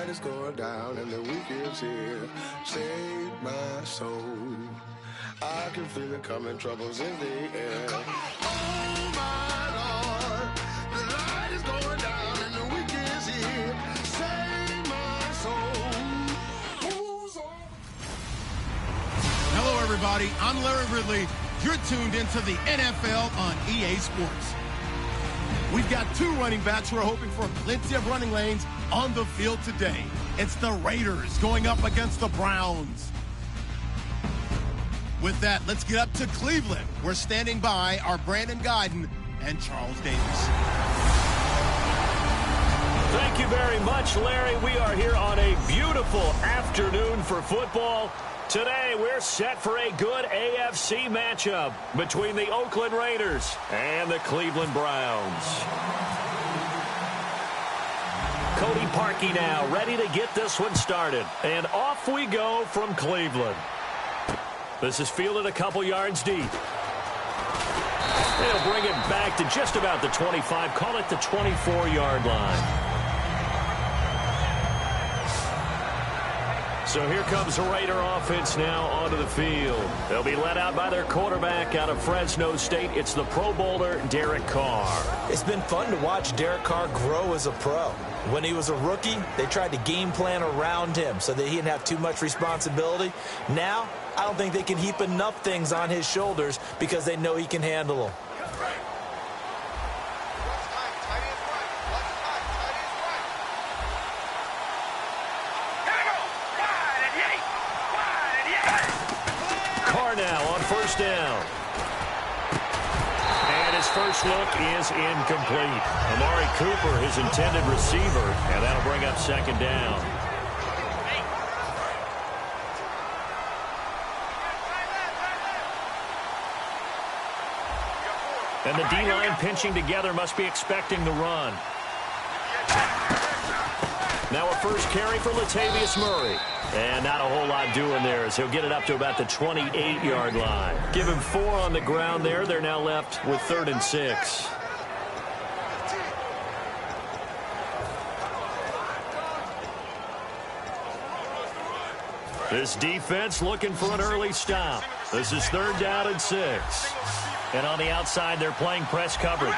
light is going down and the week is here. Save my soul. I can feel it coming, troubles in the air. Oh my Lord, the light is going down and the week is here. Save my soul. Hello, everybody. I'm Larry Ridley. You're tuned into the NFL on EA Sports. We've got two running backs who are hoping for plenty of running lanes on the field today. It's the Raiders going up against the Browns. With that, let's get up to Cleveland. We're standing by our Brandon Guyton and Charles Davis. Thank you very much, Larry. We are here on a beautiful afternoon for football. Today, we're set for a good AFC matchup between the Oakland Raiders and the Cleveland Browns. Cody Parkey now ready to get this one started. And off we go from Cleveland. This is fielded a couple yards deep. They'll bring it back to just about the 25, call it the 24-yard line. So here comes the Raider offense now onto the field. They'll be led out by their quarterback out of Fresno State. It's the Pro Bowler, Derek Carr. It's been fun to watch Derek Carr grow as a pro. When he was a rookie, they tried to game plan around him so that he didn't have too much responsibility. Now, I don't think they can heap enough things on his shoulders because they know he can handle them. Now on first down. And his first look is incomplete. Amari Cooper, his intended receiver, and that'll bring up second down. And the D-line pinching together must be expecting the run. Now a first carry for Latavius Murray. And not a whole lot doing there as he'll get it up to about the 28-yard line. Give him 4 on the ground there. They're now left with 3rd and 6. This defense looking for an early stop. This is 3rd down and 6. And on the outside, they're playing press coverage.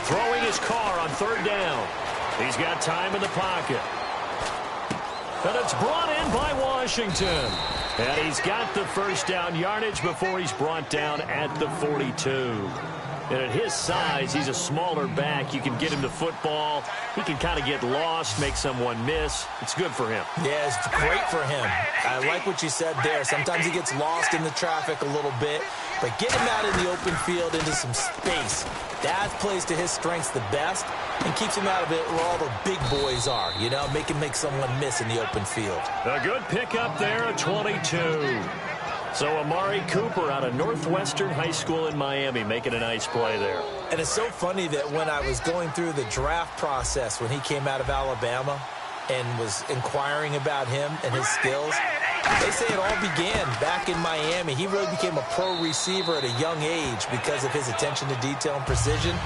Throwing his Carr on 3rd down. He's got time in the pocket. And it's brought in by Washington. And he's got the first down yardage before he's brought down at the 42. And at his size, he's a smaller back. You can get him to football. He can kind of get lost, make someone miss. It's good for him. Yeah, it's great for him. I like what you said there. Sometimes he gets lost in the traffic a little bit. But get him out in the open field into some space. That plays to his strengths the best and keeps him out of it where all the big boys are. You know, make him make someone miss in the open field. A good pickup there at 22. So Amari Cooper out of Northwestern High School in Miami making a nice play there. And it's so funny that when I was going through the draft process when he came out of Alabama and was inquiring about him and his skills, they say it all began back in Miami. He really became a pro receiver at a young age because of his attention to detail and precision.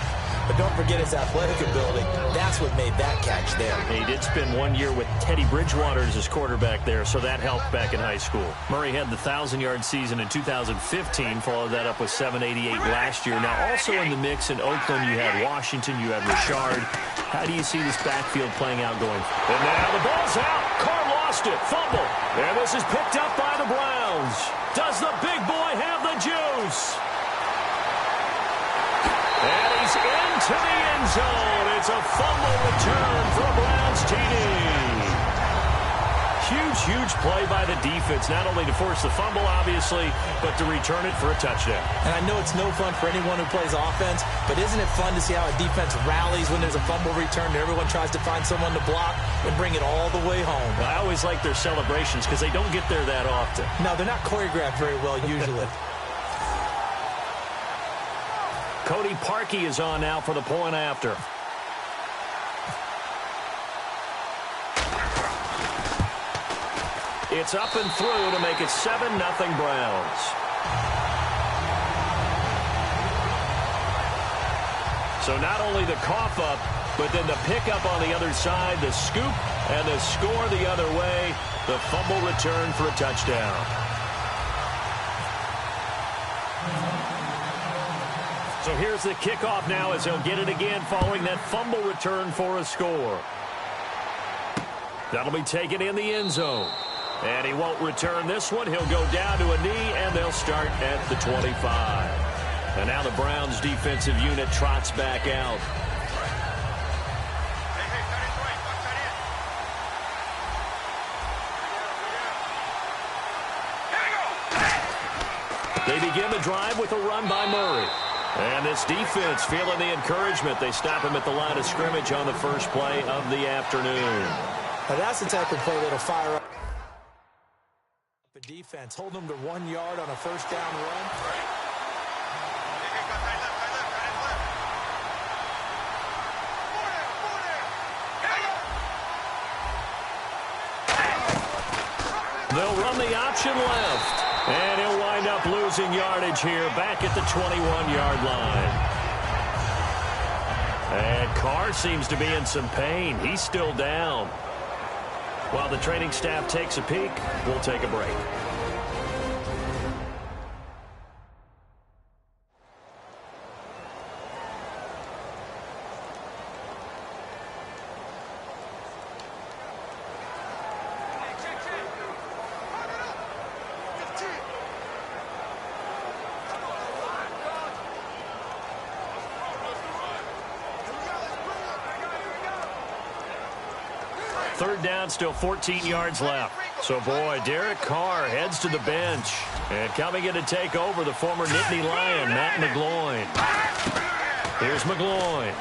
But don't forget his athletic ability. That's what made that catch there. He did spend 1 year with Teddy Bridgewater as his quarterback there, so that helped back in high school. Murray had the 1,000-yard season in 2015, followed that up with 788 last year. Now, also in the mix in Oakland, you had Washington, you had Richard. How do you see this backfield playing out going? And now the ball's out. Carr lost it. Fumble. And this is picked up by the Browns. Does the big boy have the juice? And he's into the end zone. It's a fumble return for a Browns TD. Huge play by the defense, not only to force the fumble, obviously, but to return it for a touchdown. And I know it's no fun for anyone who plays offense, but isn't it fun to see how a defense rallies when there's a fumble return and everyone tries to find someone to block and bring it all the way home? I always like their celebrations because they don't get there that often. No, they're not choreographed very well usually. Cody Parkey is on now for the point after. It's up and through to make it 7-0 Browns. So not only the cough up, But then the pickup on the other side, the scoop, and the score the other way. The fumble return for a touchdown. So here's the kickoff now as he'll get it again following that fumble return for a score. That'll be taken in the end zone. And he won't return this one. He'll go down to a knee, and they'll start at the 25. And now the Browns defensive unit trots back out. They begin the drive with a run by Murray. And this defense feeling the encouragement. They stop him at the line of scrimmage on the first play of the afternoon. Now that's the type of play that'll fire up the defense. Hold them to 1 yard on a first down run. They'll run the option left. And he'll wind up losing yardage here back at the 21-yard line. And Carr seems to be in some pain. He's still down. While the training staff takes a peek, we'll take a break. Third down, still 14 yards left. So, boy, Derek Carr heads to the bench. And coming in to take over, the former Nittany Lion, Matt McGloin. Here's McGloin.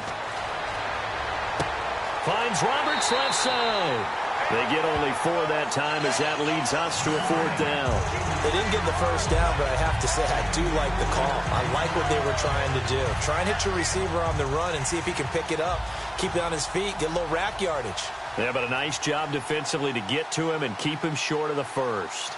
Finds Roberts left side. They get only 4 that time as that leads us to a 4th down. They didn't get the first down, but I have to say I do like the call. I like what they were trying to do. Try and hit your receiver on the run and see if he can pick it up. Keep it on his feet, get a little rack yardage. Yeah, but a nice job defensively to get to him and keep him short of the first.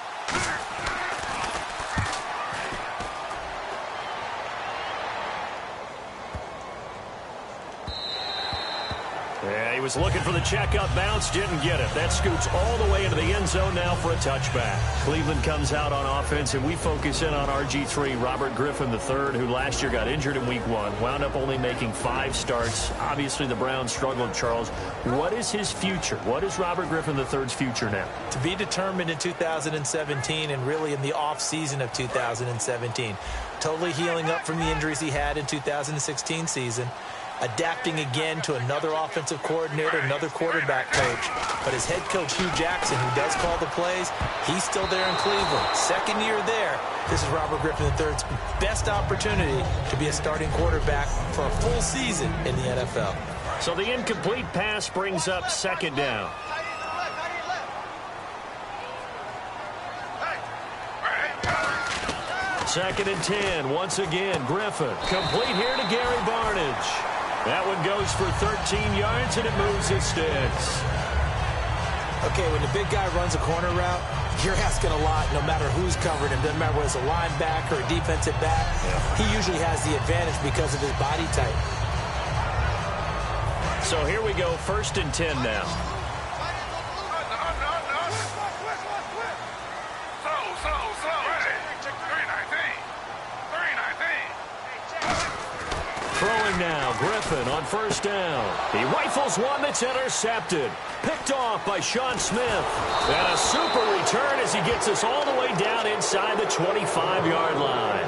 Yeah, he was looking for the check-up bounce, didn't get it. That scoots all the way into the end zone now for a touchback. Cleveland comes out on offense, and we focus in on RG3, Robert Griffin III, who last year got injured in Week 1, wound up only making 5 starts. Obviously, the Browns struggled, Charles. What is his future? What is Robert Griffin III's future now? To be determined in 2017 and really in the off-season of 2017. Totally healing up from the injuries he had in 2016 season. Adapting again to another offensive coordinator, another quarterback coach. But his head coach, Hugh Jackson, who does call the plays, he's still there in Cleveland. Second year there. This is Robert Griffin III's best opportunity to be a starting quarterback for a full season in the NFL. So the incomplete pass brings up 2nd down. Second and 10. Once again, Griffin. Complete here to Gary Barnidge. That one goes for 13 yards, and it moves his sticks. Okay, when the big guy runs a corner route, you're asking a lot no matter who's covering him. Doesn't matter whether it's a linebacker or a defensive back. Yeah. He usually has the advantage because of his body type. So here we go, 1st and 10 now. Throwing now, Griffin on 1st down. He rifles one that's intercepted. Picked off by Sean Smith. And a super return as he gets us all the way down inside the 25-yard line.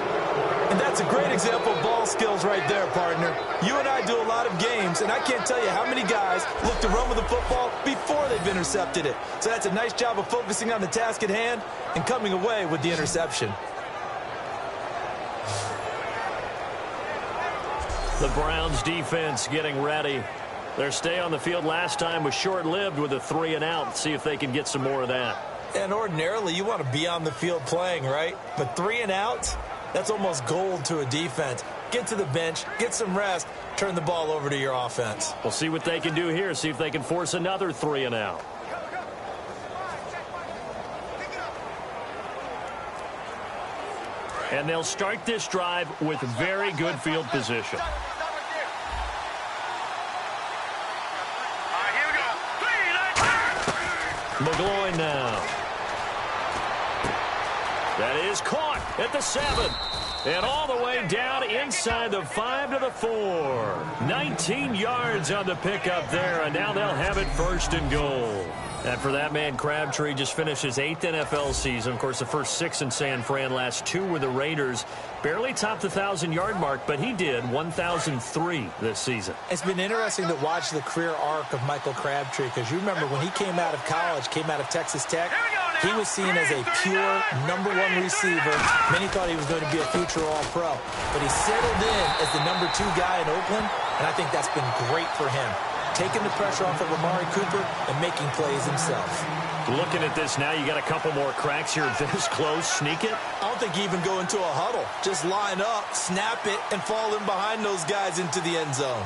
And that's a great example of ball skills right there, partner. You and I do a lot of games, and I can't tell you how many guys look to run with the football before they've intercepted it. So that's a nice job of focusing on the task at hand and coming away with the interception. The Browns defense getting ready. Their stay on the field last time was short-lived with a 3-and-out. See if they can get some more of that. And ordinarily, you want to be on the field playing, right? But 3-and-outs, that's almost gold to a defense. Get to the bench, get some rest, turn the ball over to your offense. We'll see what they can do here. See if they can force another 3-and-out. And they'll start this drive with very good field position. McGloin now. That is caught at the 7. And all the way down inside the 5 to the 4. 19 yards on the pickup there, and now they'll have it 1st and goal. And for that man, Crabtree just finished his 8th NFL season. Of course, the first 6 in San Fran, last 2 with the Raiders. Barely topped the 1,000-yard mark, but he did 1,003 this season. It's been interesting to watch the career arc of Michael Crabtree, because you remember when he came out of college, came out of Texas Tech, he was seen as a pure #1 receiver. Many thought he was going to be a future All-Pro. But he settled in as the #2 guy in Oakland, and I think that's been great for him. Taking the pressure off of Amari Cooper and making plays himself. Looking at this now, you got a couple more cracks here this close. Sneak it. I don't think you even go into a huddle. Just line up, snap it, and fall in behind those guys into the end zone.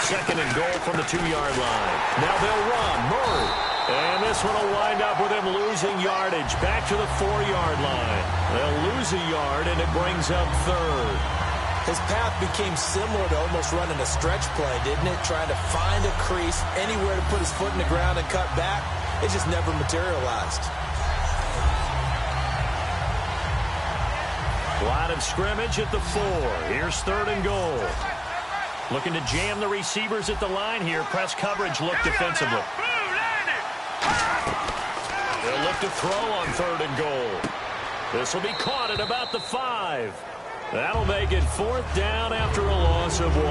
Second and goal from the 2-yard line. Now they'll run. Murray. And this one will wind up with him losing yardage. Back to the 4-yard line. They'll lose a yard, and it brings up 3rd. His path became similar to almost running a stretch play, didn't it? Trying to find a crease, anywhere to put his foot in the ground and cut back. It just never materialized. Line of scrimmage at the 4. Here's 3rd and goal. Looking to jam the receivers at the line here. Press coverage look defensively. They'll look to throw on 3rd and goal. This will be caught at about the 5. That'll make it 4th down after a loss of 1.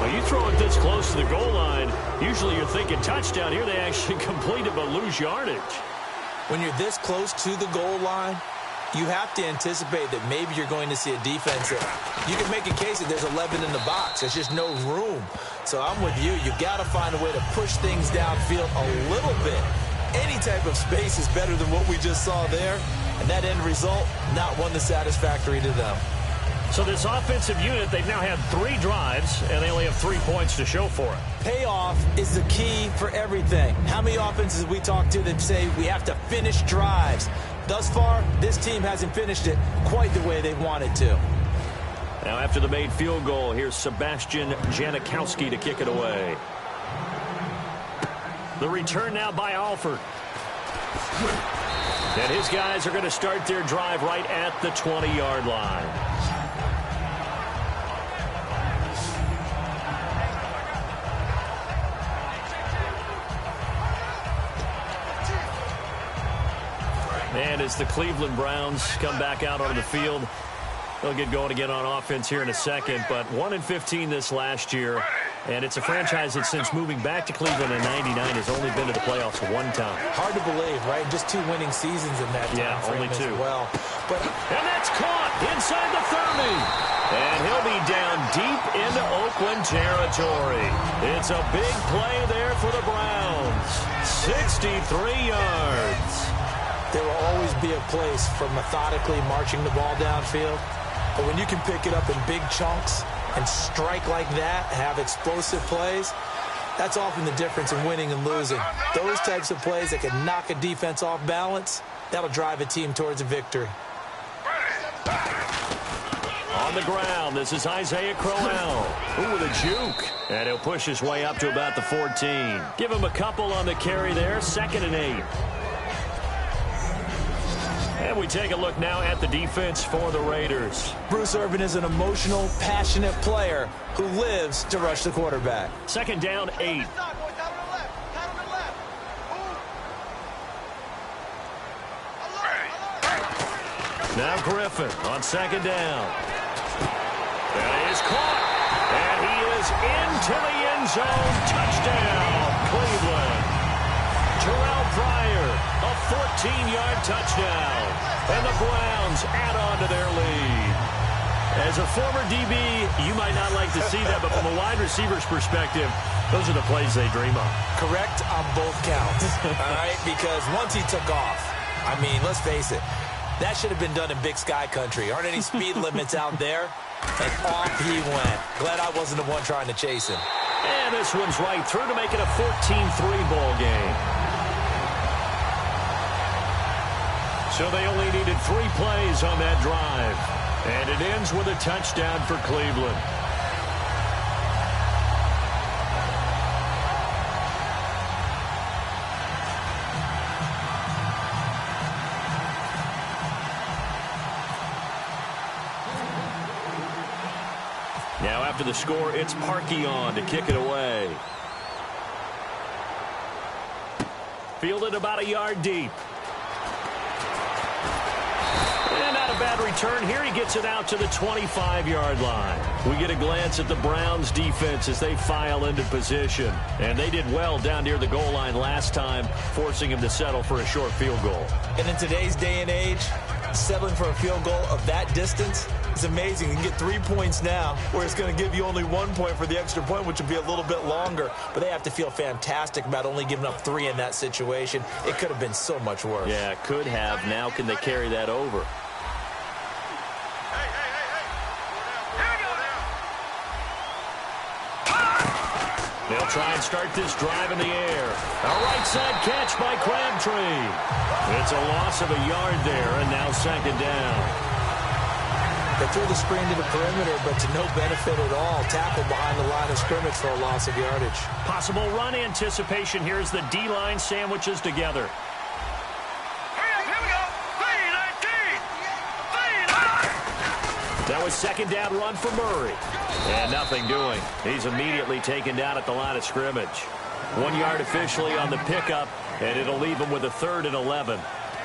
Well, you throw it this close to the goal line, usually you're thinking touchdown. Here they actually complete it but lose yardage. When you're this close to the goal line, you have to anticipate that maybe you're going to see a defense that you can make a case that there's 11 in the box. There's just no room. So I'm with you. You've got to find a way to push things downfield a little bit. Any type of space is better than what we just saw there. And that end result, not one that's satisfactory to them. So this offensive unit, they've now had 3 drives, and they only have 3 points to show for it. Payoff is the key for everything. How many offenses we talk to that say we have to finish drives? Thus far, this team hasn't finished it quite the way they wanted to. Now after the made field goal, here's Sebastian Janikowski to kick it away. The return now by Alford. And his guys are going to start their drive right at the 20-yard line. And as the Cleveland Browns come back out onto the field, they'll get going again on offense here in a second. But 1-15 this last year, and it's a franchise that since moving back to Cleveland in '99 has only been to the playoffs 1 time. Hard to believe, right? Just 2 winning seasons in that time frame only 2. as well. And that's caught inside the 30. And he'll be down deep into Oakland territory. It's a big play there for the Browns. 63 yards. There will always be a place for methodically marching the ball downfield. But when you can pick it up in big chunks and strike like that, have explosive plays, that's often the difference in winning and losing. Those types of plays that can knock a defense off balance, that'll drive a team towards a victory. On the ground, this is Isaiah Crowell. Ooh, with a juke. And he'll push his way up to about the 14. Give him a couple on the carry there. 2nd and 8. And we take a look now at the defense for the Raiders. Bruce Irvin is an emotional, passionate player who lives to rush the quarterback. 2nd down, 8. Now Griffin on 2nd down. That is caught. And he is into the end zone. Touchdown, Cleveland. Terrell Pryor, a 14-yard touchdown. And the Browns add on to their lead. As a former DB, you might not like to see that, but from a wide receiver's perspective, those are the plays they dream of. Correct on both counts, all right? Because once he took off, I mean, let's face it, that should have been done in Big Sky country. Aren't any speed limits out there? And off he went. Glad I wasn't the one trying to chase him. And this one's right through to make it a 14-3 ball game. So they only needed 3 plays on that drive. And it ends with a touchdown for Cleveland. Now after the score, it's Parkey on to kick it away. Fielded about a yard deep. And not a bad return here. He gets it out to the 25-yard line. We get a glance at the Browns defense as they file into position. And they did well down near the goal line last time, forcing him to settle for a short field goal. And in today's day and age, settling for a field goal of that distance is amazing. You can get 3 points now, where it's going to give you only 1 point for the extra point, which will be a little bit longer. But they have to feel fantastic about only giving up 3 in that situation. It could have been so much worse. Yeah, could have. Now can they carry that over? They'll try and start this drive in the air. A right side catch by Crabtree. It's a loss of a yard there, and now second down. They threw the screen to the perimeter, but to no benefit at all. Tackle behind the line of scrimmage for a loss of yardage. Possible run anticipation. Here's the D-line sandwiches together. That was second down run for Murray. And nothing doing. He's immediately taken down at the line of scrimmage. 1 yard officially on the pickup, and it'll leave him with a 3rd and 11.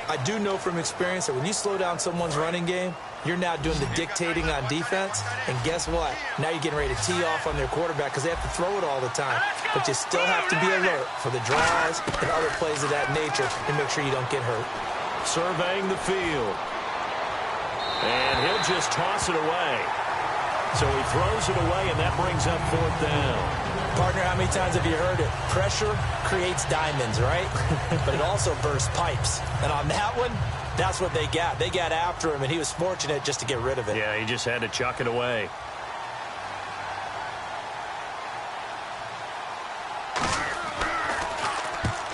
I do know from experience that when you slow down someone's running game, you're now doing the dictating on defense. And guess what? Now you're getting ready to tee off on their quarterback because they have to throw it all the time. But you still have to be alert for the draws and other plays of that nature to make sure you don't get hurt. Surveying the field. And he'll just toss it away. So he throws it away, and that brings up 4th down. Partner, how many times have you heard it? Pressure creates diamonds, right? But it also bursts pipes. And on that one, that's what they got. They got after him, and he was fortunate just to get rid of it. Yeah, he just had to chuck it away.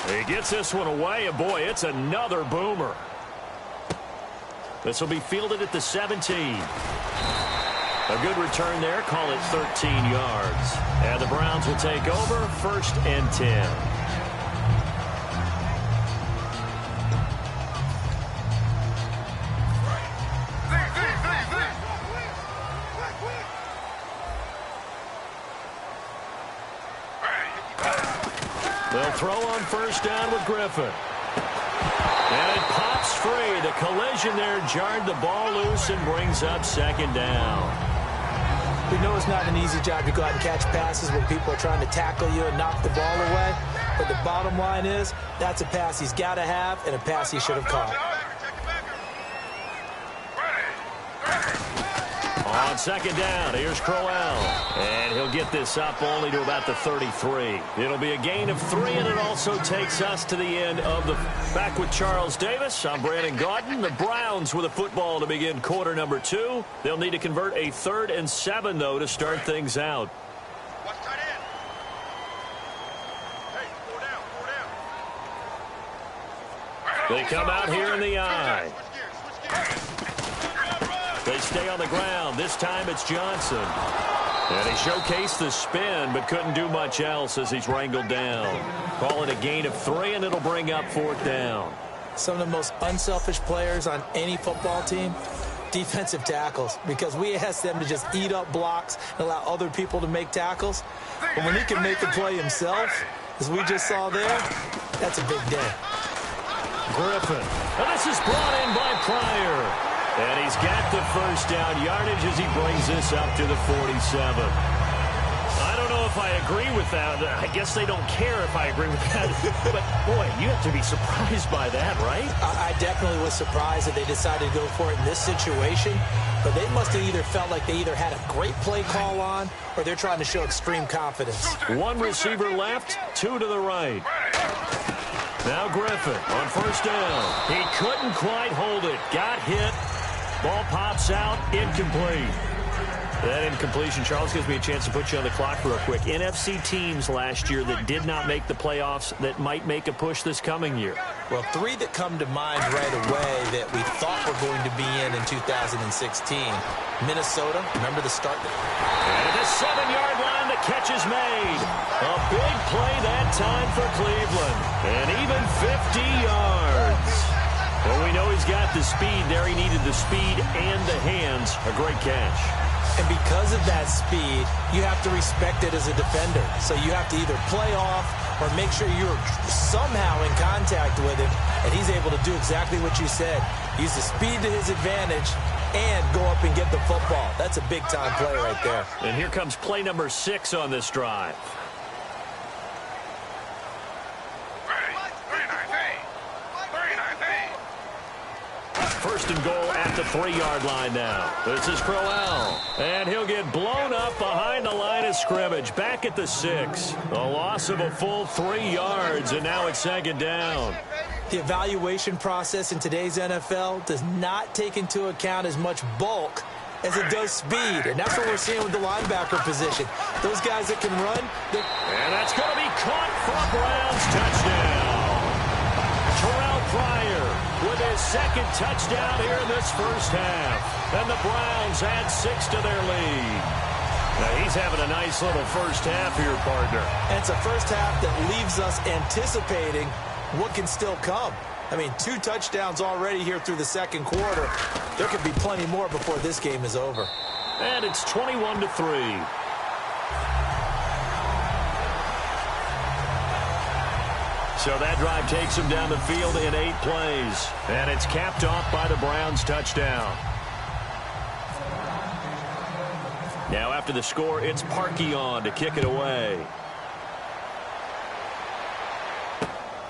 He gets this one away, and boy, it's another boomer. This will be fielded at the 17. A good return there. Call it 13 yards. And the Browns will take over 1st and 10. They'll throw on 1st down with Griffin. And it pops free. The collision there jarred the ball loose and brings up 2nd down. We know it's not an easy job to go out and catch passes when people are trying to tackle you and knock the ball away. But the bottom line is, that's a pass he's got to have and a pass he should have caught. On 2nd down, here's Crowell. And he'll get this up only to about the 33. It'll be a gain of 3, and it also takes us to the end of the... Back with Charles Davis, I'm Brandon Gaudin. The Browns with a football to begin quarter number 2. They'll need to convert a 3rd and 7, though, to start things out. They come out here in the eye. They stay on the ground. This time it's Johnson. And he showcased the spin, but couldn't do much else as he's wrangled down. Call it a gain of 3, and it'll bring up 4th down. Some of the most unselfish players on any football team, defensive tackles, because we ask them to just eat up blocks and allow other people to make tackles. But when he can make the play himself, as we just saw there, that's a big day. Griffin. And this is brought in by Pryor. And he's got the 1st down yardage as he brings this up to the 47. I don't know if I agree with that. I guess they don't care if I agree with that. But, boy, you have to be surprised by that, right? I definitely was surprised that they decided to go for it in this situation. But they must have either felt like they either had a great play call on or they're trying to show extreme confidence. 1 receiver left, 2 to the right. Now Griffin on 1st down. He couldn't quite hold it. Got hit. Ball pops out, incomplete. That incompletion, Charles, gives me a chance to put you on the clock real quick. NFC teams last year that did not make the playoffs that might make a push this coming year. Well, 3 that come to mind right away that we thought were going to be in 2016. Minnesota, remember the start? And at the 7-yard line, the catch is made. A big play that time for Cleveland. And even 50 yards. Well, we know he's got the speed there. He needed the speed and the hands. A great catch. And because of that speed, you have to respect it as a defender. So you have to either play off or make sure you're somehow in contact with him, and he's able to do exactly what you said. Use the speed to his advantage and go up and get the football. That's a big-time play right there. And here comes play number 6 on this drive. First and goal at the 3-yard line now. This is Crowell. And he'll get blown up behind the line of scrimmage. Back at the 6. A loss of a full 3 yards, and now it's 2nd down. The evaluation process in today's NFL does not take into account as much bulk as it does speed. And that's what we're seeing with the linebacker position. Those guys that can run. And that's going to be caught for a Browns touchdown. Terrell Pryor with his 2nd touchdown here in this first half. And the Browns add 6 to their lead. Now he's having a nice little first half here, partner. And it's a first half that leaves us anticipating what can still come. I mean, 2 touchdowns already here through the 2nd quarter. There could be plenty more before this game is over. And it's 21-3. So that drive takes him down the field in 8 plays. And it's capped off by the Browns touchdown. Now after the score, it's Parkey on to kick it away.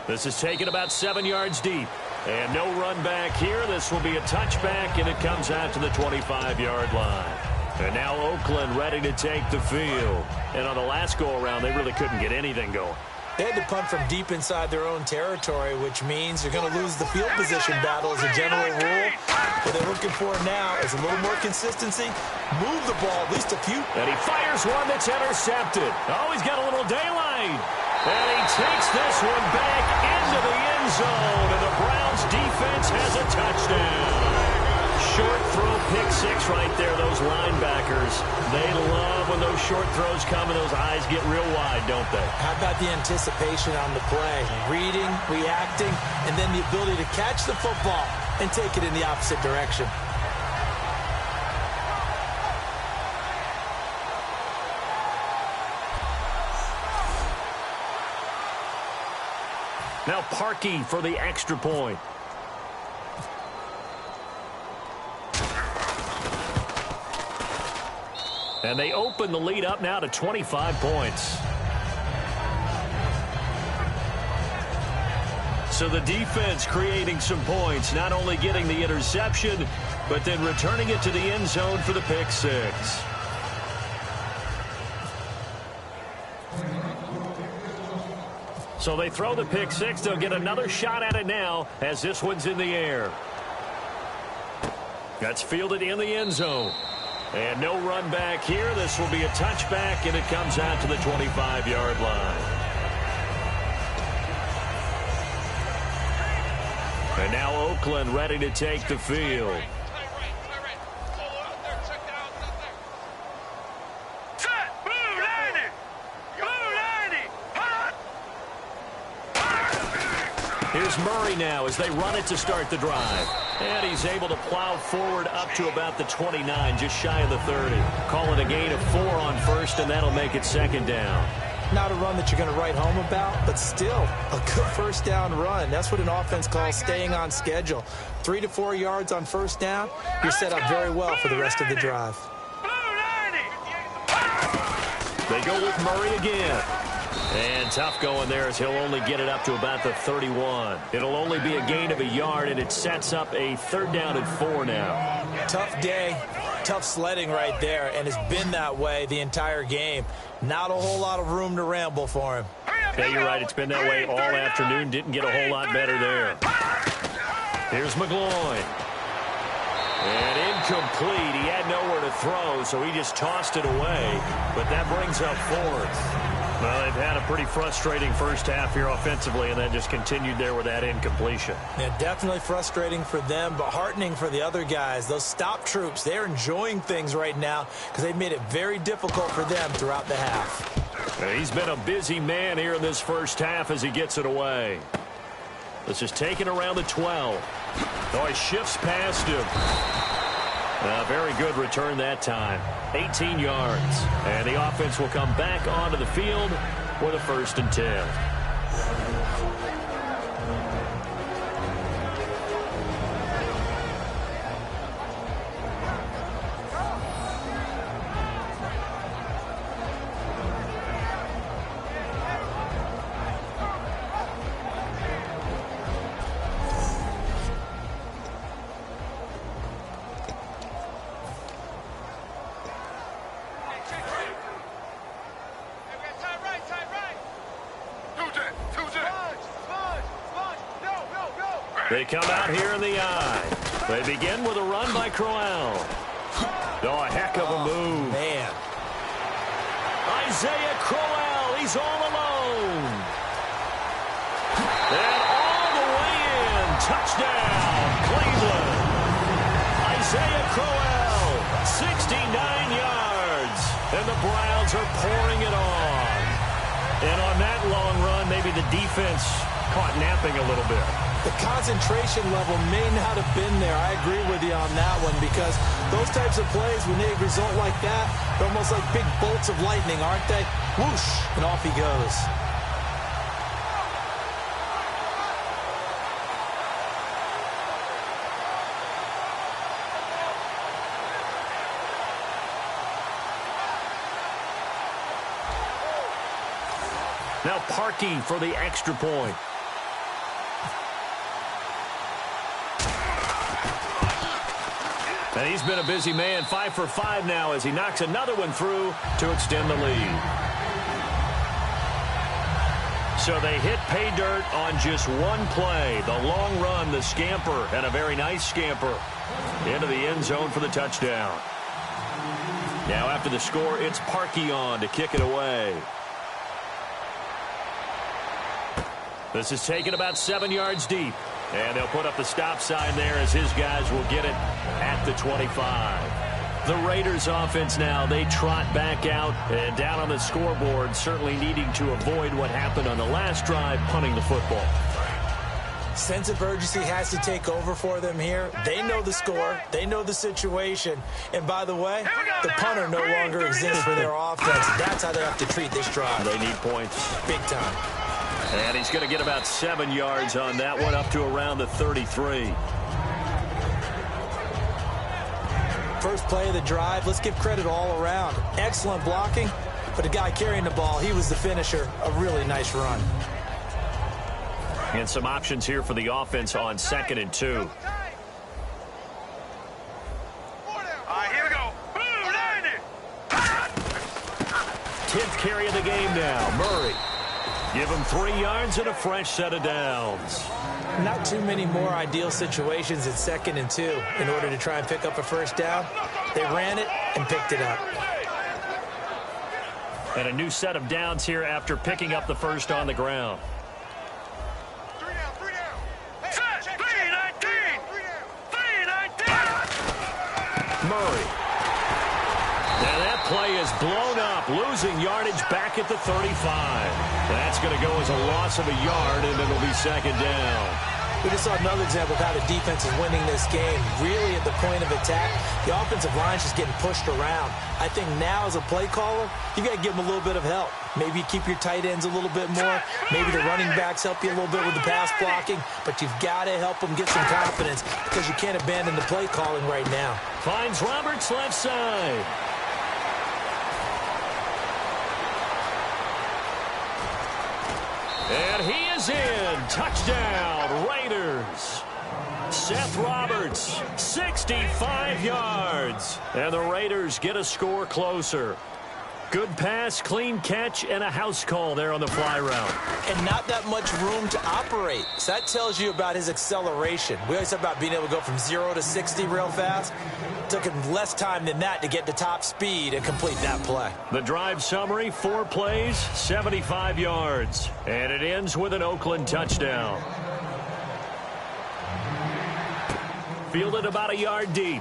This is taken about 7 yards deep. And no run back here. This will be a touchback, and it comes out to the 25-yard line. And now Oakland ready to take the field. And on the last go-around, they really couldn't get anything going. They had to punt from deep inside their own territory, which means you're going to lose the field position battle as a general rule. What they're looking for now is a little more consistency. Move the ball at least a few. And he fires one that's intercepted. Oh, he's got a little daylight. And he takes this one back into the end zone. And the Browns defense has a touchdown. Short throw, pick 6 right there. Those linebackers, they love when those short throws come and those eyes get real wide, don't they? How about the anticipation on the play? Reading, reacting, and then the ability to catch the football and take it in the opposite direction. Now Parkey for the extra point. And they open the lead up now to 25 points. So the defense creating some points, not only getting the interception, but then returning it to the end zone for the pick 6. So they throw the pick 6. They'll get another shot at it now as this one's in the air. That's fielded in the end zone. And no run back here. This will be a touchback, and it comes out to the 25-yard line. And now Oakland ready to take the field. Here's Murray now as they run it to start the drive. And he's able to plow forward up to about the 29, just shy of the 30. Calling a gain of 4 on first, and that'll make it 2nd down. Not a run that you're going to write home about, but still a good first down run. That's what an offense calls staying on schedule. 3 to 4 yards on first down, you're set up very well for the rest of the drive. They go with Murray again. And tough going there as he'll only get it up to about the 31. It'll only be a gain of a yard, and it sets up a 3rd down and 4 now. Tough day, tough sledding right there, and it's been that way the entire game. Not a whole lot of room to ramble for him. Yeah, you're right. It's been that way all afternoon. Didn't get a whole lot better there. Here's McGloin. And incomplete. He had nowhere to throw, so he just tossed it away. But that brings up fourth. Well, they've had a pretty frustrating first half here offensively, and that just continued there with that incompletion. Yeah, definitely frustrating for them, but heartening for the other guys. Those stop troops, they're enjoying things right now because they've made it very difficult for them throughout the half. He's been a busy man here in this first half as he gets it away. This is taken around the 12. Oh, he shifts past him. Very good return that time. 18 yards. And the offense will come back onto the field with a 1st and 10. They come out here in the eye. They begin with a run by Crowell. Oh, a heck of a move. Man. Isaiah Crowell, he's all alone. And all the way in. Touchdown, Cleveland. Isaiah Crowell, 69 yards. And the Browns are pouring it on. And on that long run, maybe the defense caught napping a little bit. The concentration level may not have been there. I agree with you on that one because those types of plays, when they result like that, they're almost like big bolts of lightning, aren't they? Whoosh, and off he goes. Now Parkey for the extra point. And he's been a busy man, 5 for 5 now as he knocks another one through to extend the lead. So they hit pay dirt on just one play. The long run, the scamper, and a very nice scamper into the end zone for the touchdown. Now after the score, it's Parkey on to kick it away. This is taken about 7 yards deep. And they'll put up the stop sign there as his guys will get it at the 25. The Raiders offense now, they trot back out and down on the scoreboard, certainly needing to avoid what happened on the last drive, punting the football. Sense of urgency has to take over for them here. They know the score. They know the situation. And by the way, the punter no longer exists for their offense. That's how they have to treat this drive. They need points. Big time. And he's going to get about 7 yards on that one, up to around the 33. First play of the drive, let's give credit all around. Excellent blocking, but the guy carrying the ball, he was the finisher. A really nice run. And some options here for the offense on 2nd and 2. All right, here we go. 10th carry of the game now. Murray. Give him 3 yards and a fresh set of downs. Not too many more ideal situations at 2nd and 2 in order to try and pick up a first down. They ran it and picked it up. And a new set of downs here after picking up the first on the ground. 3 down. Hey, set, 3-19. Murray. And that play is blown up, losing yardage back at the 35. That's going to go as a loss of a yard, and it'll be 2nd down. We just saw another example of how the defense is winning this game. Really at the point of attack, the offensive line's just getting pushed around. I think now as a play caller, you got to give them a little bit of help. Maybe you keep your tight ends a little bit more. Maybe the running backs help you a little bit with the pass blocking. But you've got to help them get some confidence because you can't abandon the play calling right now. Finds Roberts left side. And he is in. Touchdown, Raiders. Seth Roberts, 65 yards. And the Raiders get a score closer. Good pass, clean catch, and a house call there on the fly route. And not that much room to operate. So that tells you about his acceleration. We always talk about being able to go from 0 to 60 real fast. It took him less time than that to get to top speed and complete that play. The drive summary, 4 plays, 75 yards. And it ends with an Oakland touchdown. Fielded about a yard deep.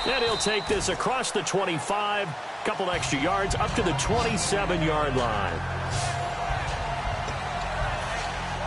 And he'll take this across the 25, couple extra yards, up to the 27-yard line.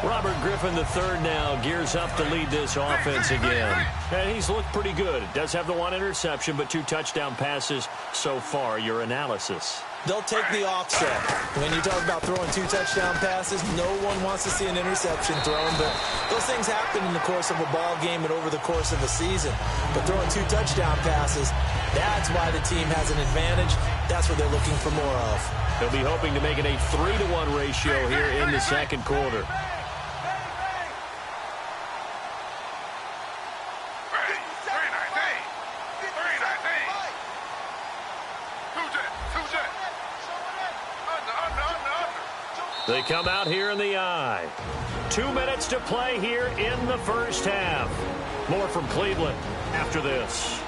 Robert Griffin III now gears up to lead this offense again. And he's looked pretty good. Does have the 1 interception, but 2 touchdown passes so far. Your analysis? They'll take the offset. When you talk about throwing 2 touchdown passes, no one wants to see an interception thrown, but those things happen in the course of a ball game and over the course of a season. But throwing 2 touchdown passes, that's why the team has an advantage. That's what they're looking for more of. They'll be hoping to make it a 3-to-1 ratio here in the second quarter. They come out here in the eye. 2 minutes to play here in the first half. More from Cleveland after this.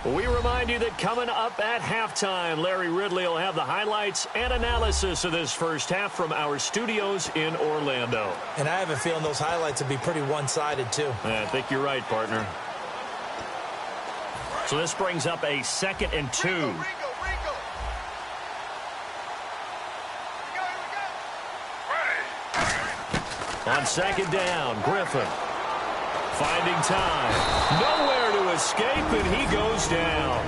We remind you that coming up at halftime, Larry Ridley will have the highlights and analysis of this first half from our studios in Orlando. And I have a feeling those highlights will be pretty one-sided, too. I think you're right, partner. So this brings up a 2nd and 2. On 2nd down, Griffin finding time. Nowhere to escape, and he goes down.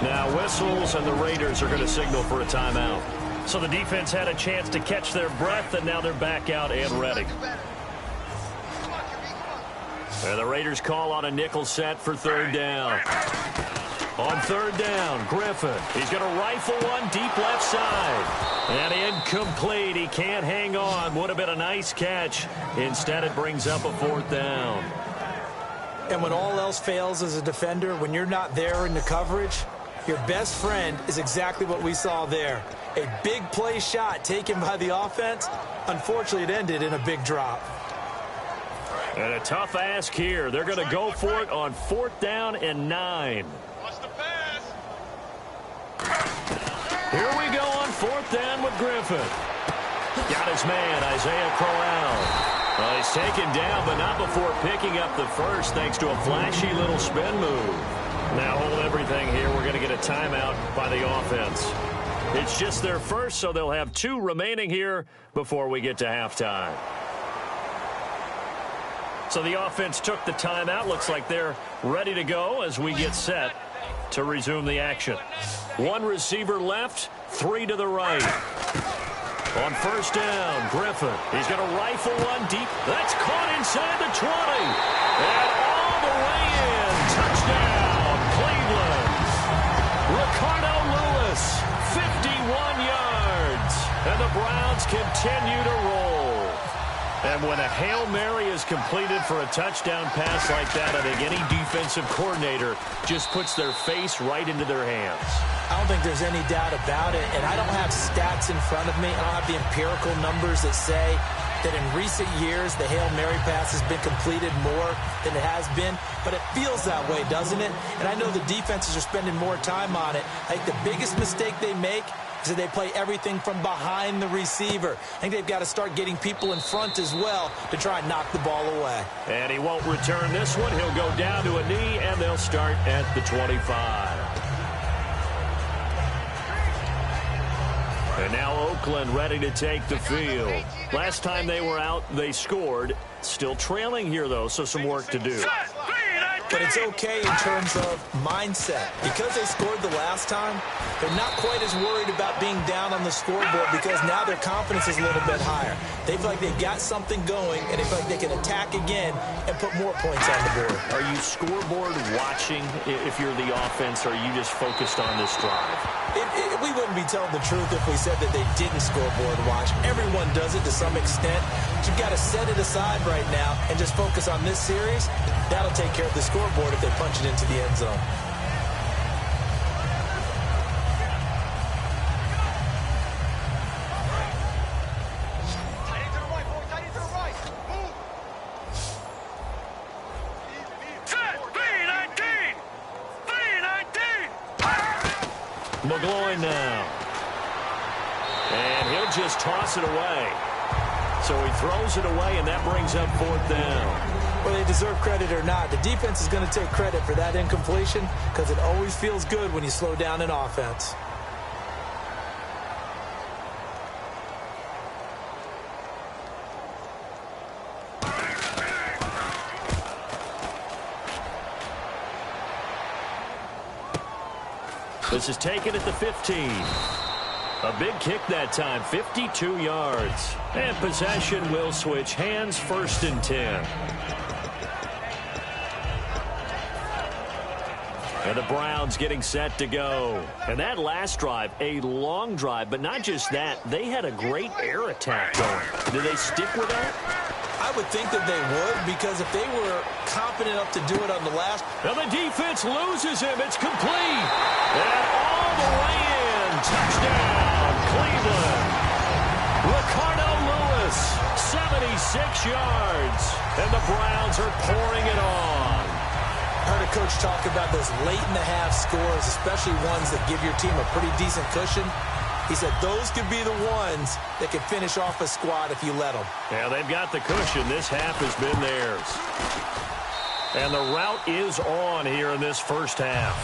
Now whistles, and the Raiders are going to signal for a timeout. So the defense had a chance to catch their breath, and now they're back out and ready. And the Raiders call on a nickel set for 3rd down. On 3rd down, Griffin. He's going to rifle one deep left side. And incomplete. He can't hang on. Would have been a nice catch. Instead, it brings up a 4th down. And when all else fails as a defender, when you're not there in the coverage, your best friend is exactly what we saw there. A big play shot taken by the offense. Unfortunately, it ended in a big drop. And a tough ask here. They're going to go for it on 4th down and 9. Here we go on 4th down with Griffin. Got his man, Isaiah Crowell. Well, he's taken down, but not before picking up the first, thanks to a flashy little spin move. Now hold everything here. We're going to get a timeout by the offense. It's just their first, so they'll have 2 remaining here before we get to halftime. So the offense took the timeout. Looks like they're ready to go as we get set to resume the action. 1 receiver left, 3 to the right. On 1st down, Griffin. He's going to rifle one deep. That's caught inside the 20. And all the way in. Touchdown, Cleveland. Ricardo Lewis, 51 yards. And the Browns continue to roll. And when a Hail Mary is completed for a touchdown pass like that, I think any defensive coordinator just puts their face right into their hands. I don't think there's any doubt about it, and I don't have stats in front of me. I don't have the empirical numbers that say that in recent years the Hail Mary pass has been completed more than it has been, but it feels that way, doesn't it? And I know the defenses are spending more time on it. I think the biggest mistake they make is that they play everything from behind the receiver. I think they've got to start getting people in front as well to try and knock the ball away. And he won't return this one. He'll go down to a knee, and they'll start at the 25. And now Oakland ready to take the field. Last time they were out, they scored. Still trailing here, though, so some work to do. but it's okay in terms of mindset. Because they scored the last time, they're not quite as worried about being down on the scoreboard because now their confidence is a little bit higher. They feel like they've got something going, and they feel like they can attack again and put more points on the board. Are you scoreboard watching if you're the offense, or are you just focused on this drive? We wouldn't be telling the truth if we said that they didn't scoreboard watch. Everyone does it to some extent. But you've got to set it aside right now and just focus on this series. That'll take care of the scoreboard if they punch it into the end zone. McGloin now. And he'll just toss it away. So he throws it away, and that brings up 4th down. Whether they deserve credit or not, the defense is going to take credit for that incompletion because it always feels good when you slow down an offense. This is taken at the 15. A big kick that time, 52 yards. And possession will switch hands, 1st and 10. And the Browns getting set to go. And that last drive, a long drive, but not just that, they had a great air attack going. Do they stick with that? I would think that they would, because if they were confident enough to do it on the last... Now the defense loses him. It's complete. And all the way in. Touchdown, Cleveland. Ricardo Lewis, 76 yards. And the Browns are pouring it on. I heard a coach talk about those late-in-the-half scores, especially ones that give your team a pretty decent cushion. He said those could be the ones that can finish off a squad if you let them. Yeah, they've got the cushion. This half has been theirs. And the route is on here in this first half.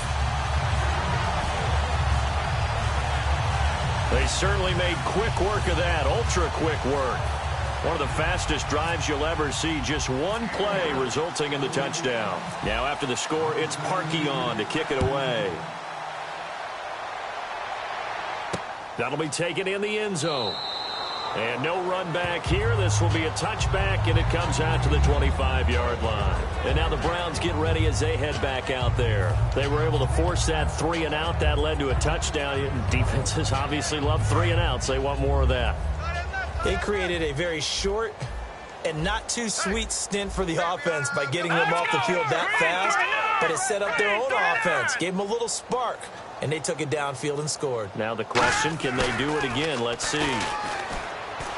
They certainly made quick work of that, ultra-quick work. One of the fastest drives you'll ever see. Just one play resulting in the touchdown. Now after the score, it's Parkey on to kick it away. That'll be taken in the end zone. And no run back here. This will be a touchback, and it comes out to the 25-yard line. And now the Browns get ready as they head back out there. They were able to force that 3-and-out. That led to a touchdown. Defenses obviously love 3-and-outs. They want more of that. They created a very short and not too sweet stint for the offense by getting them off the field that fast, but it set up their own offense, gave them a little spark, and they took it downfield and scored. Now the question, can they do it again? Let's see.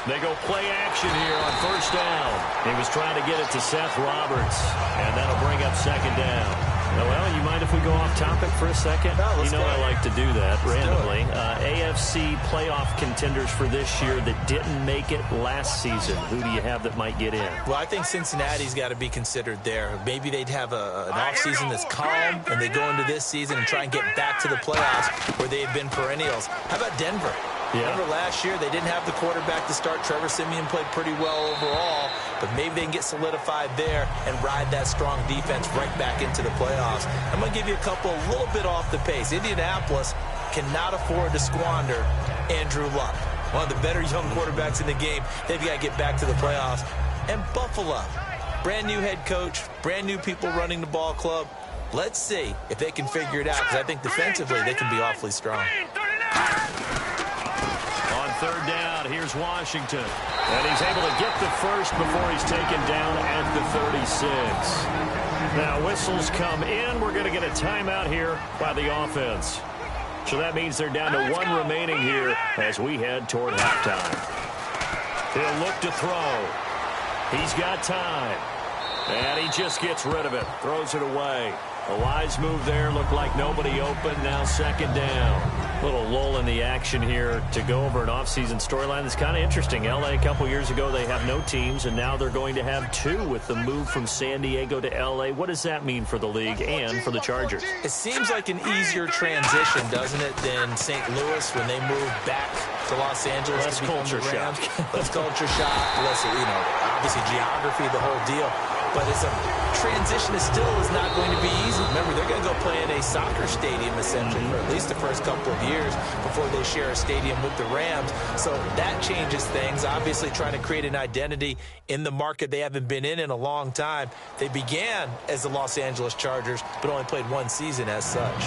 They go play action here on 1st down. He was trying to get it to Seth Roberts, and that'll bring up 2nd down. Well, you mind if we go off topic for a second? No, you know I like to do that randomly. AFC playoff contenders for this year that didn't make it last season. Who do you have that might get in? Well, I think Cincinnati's got to be considered there. Maybe they'd have an offseason that's calm, and they go into this season and try and get back to the playoffs where they've been perennials. How about Denver? Yeah. Remember last year, they didn't have the quarterback to start. Trevor Siemian played pretty well overall, but maybe they can get solidified there and ride that strong defense right back into the playoffs. I'm going to give you a couple a little bit off the pace. Indianapolis cannot afford to squander Andrew Luck, one of the better young quarterbacks in the game. They've got to get back to the playoffs. And Buffalo, brand new head coach, brand new people running the ball club. Let's see if they can figure it out, because I think defensively they can be awfully strong. 3rd down, here's Washington. And he's able to get the first before he's taken down at the 36. Now whistles come in. We're going to get a timeout here by the offense. So that means they're down to 1 remaining here as we head toward halftime. He'll look to throw. He's got time. And he just gets rid of it. Throws it away. A wise move there. Looked like nobody open. Now 2nd down. Little lull in the action here to go over an offseason storyline that's kind of interesting. L.A. a couple years ago, they have no teams, and now they're going to have 2 with the move from San Diego to L.A. What does that mean for the league and for the Chargers? It seems like an easier transition, doesn't it, than St. Louis when they moved back to Los Angeles. Less culture shock. Less culture shock. Less, obviously geography, the whole deal. but it's a transition that still is not going to be easy. Remember, they're going to go play in a soccer stadium, essentially, for at least the first couple of years before they share a stadium with the Rams. So that changes things, obviously trying to create an identity in the market they haven't been in a long time. They began as the Los Angeles Chargers, but only played one season as such.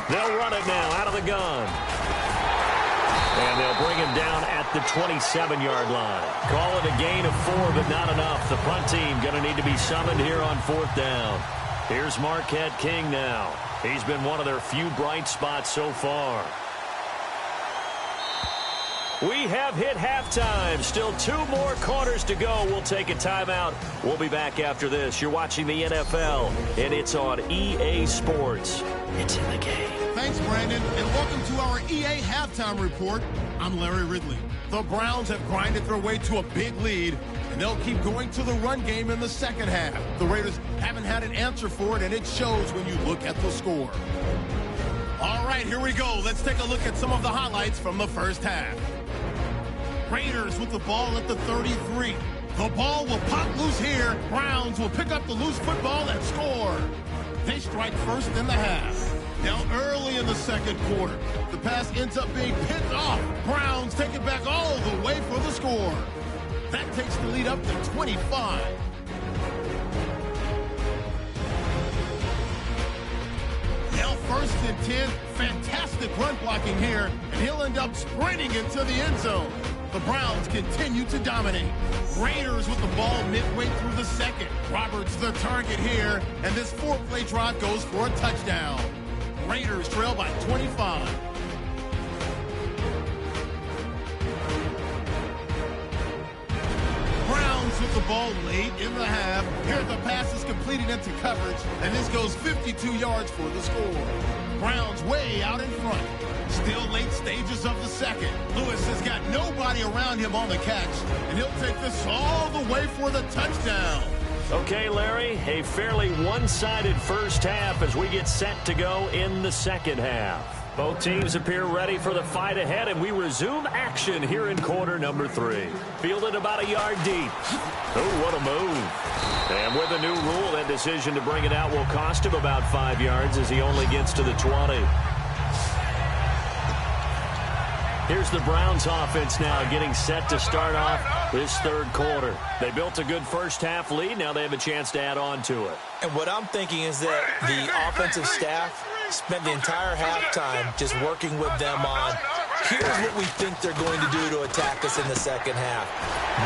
They'll run it now out of the gun. And they'll bring him down at the 27-yard line. Call it a gain of 4, but not enough. The punt team going to need to be summoned here on 4th down. Here's Marquette King now. He's been one of their few bright spots so far. We have hit halftime. Still 2 more quarters to go. We'll take a timeout. We'll be back after this. You're watching the NFL, and it's on EA Sports. It's in the game. Thanks, Brandon, and welcome to our EA Halftime Report. I'm Larry Ridley. The Browns have grinded their way to a big lead, and they'll keep going to the run game in the second half. The Raiders haven't had an answer for it, and it shows when you look at the score. All right, here we go. Let's take a look at some of the highlights from the first half. Raiders with the ball at the 33. The ball will pop loose here. Browns will pick up the loose football and score. They strike first in the half. Now early in the second quarter, the pass ends up being picked off. Browns take it back all the way for the score. That takes the lead up to 25. Now first and 10, fantastic run blocking here, and he'll end up sprinting into the end zone. The Browns continue to dominate. Raiders with the ball midway through the second. Roberts the target here, and this 4-play drive goes for a touchdown. Raiders trail by 25. Browns with the ball late in the half. Here the pass is completed into coverage, and this goes 52 yards for the score. Browns way out in front. Still late stages of the second. Lewis has got nobody around him on the catch, and he'll take this all the way for the touchdown. Okay, Larry, a fairly one-sided first half as we get set to go in the second half. Both teams appear ready for the fight ahead, and we resume action here in quarter number 3. Fielded about a yard deep. Oh, what a move. And with a new rule, that decision to bring it out will cost him about 5 yards as he only gets to the 20. Here's the Browns offense now getting set to start off this third quarter. They built a good first half lead. Now they have a chance to add on to it. And what I'm thinking is that the offensive staff spent the entire halftime just working with them on, here's what we think they're going to do to attack us in the second half.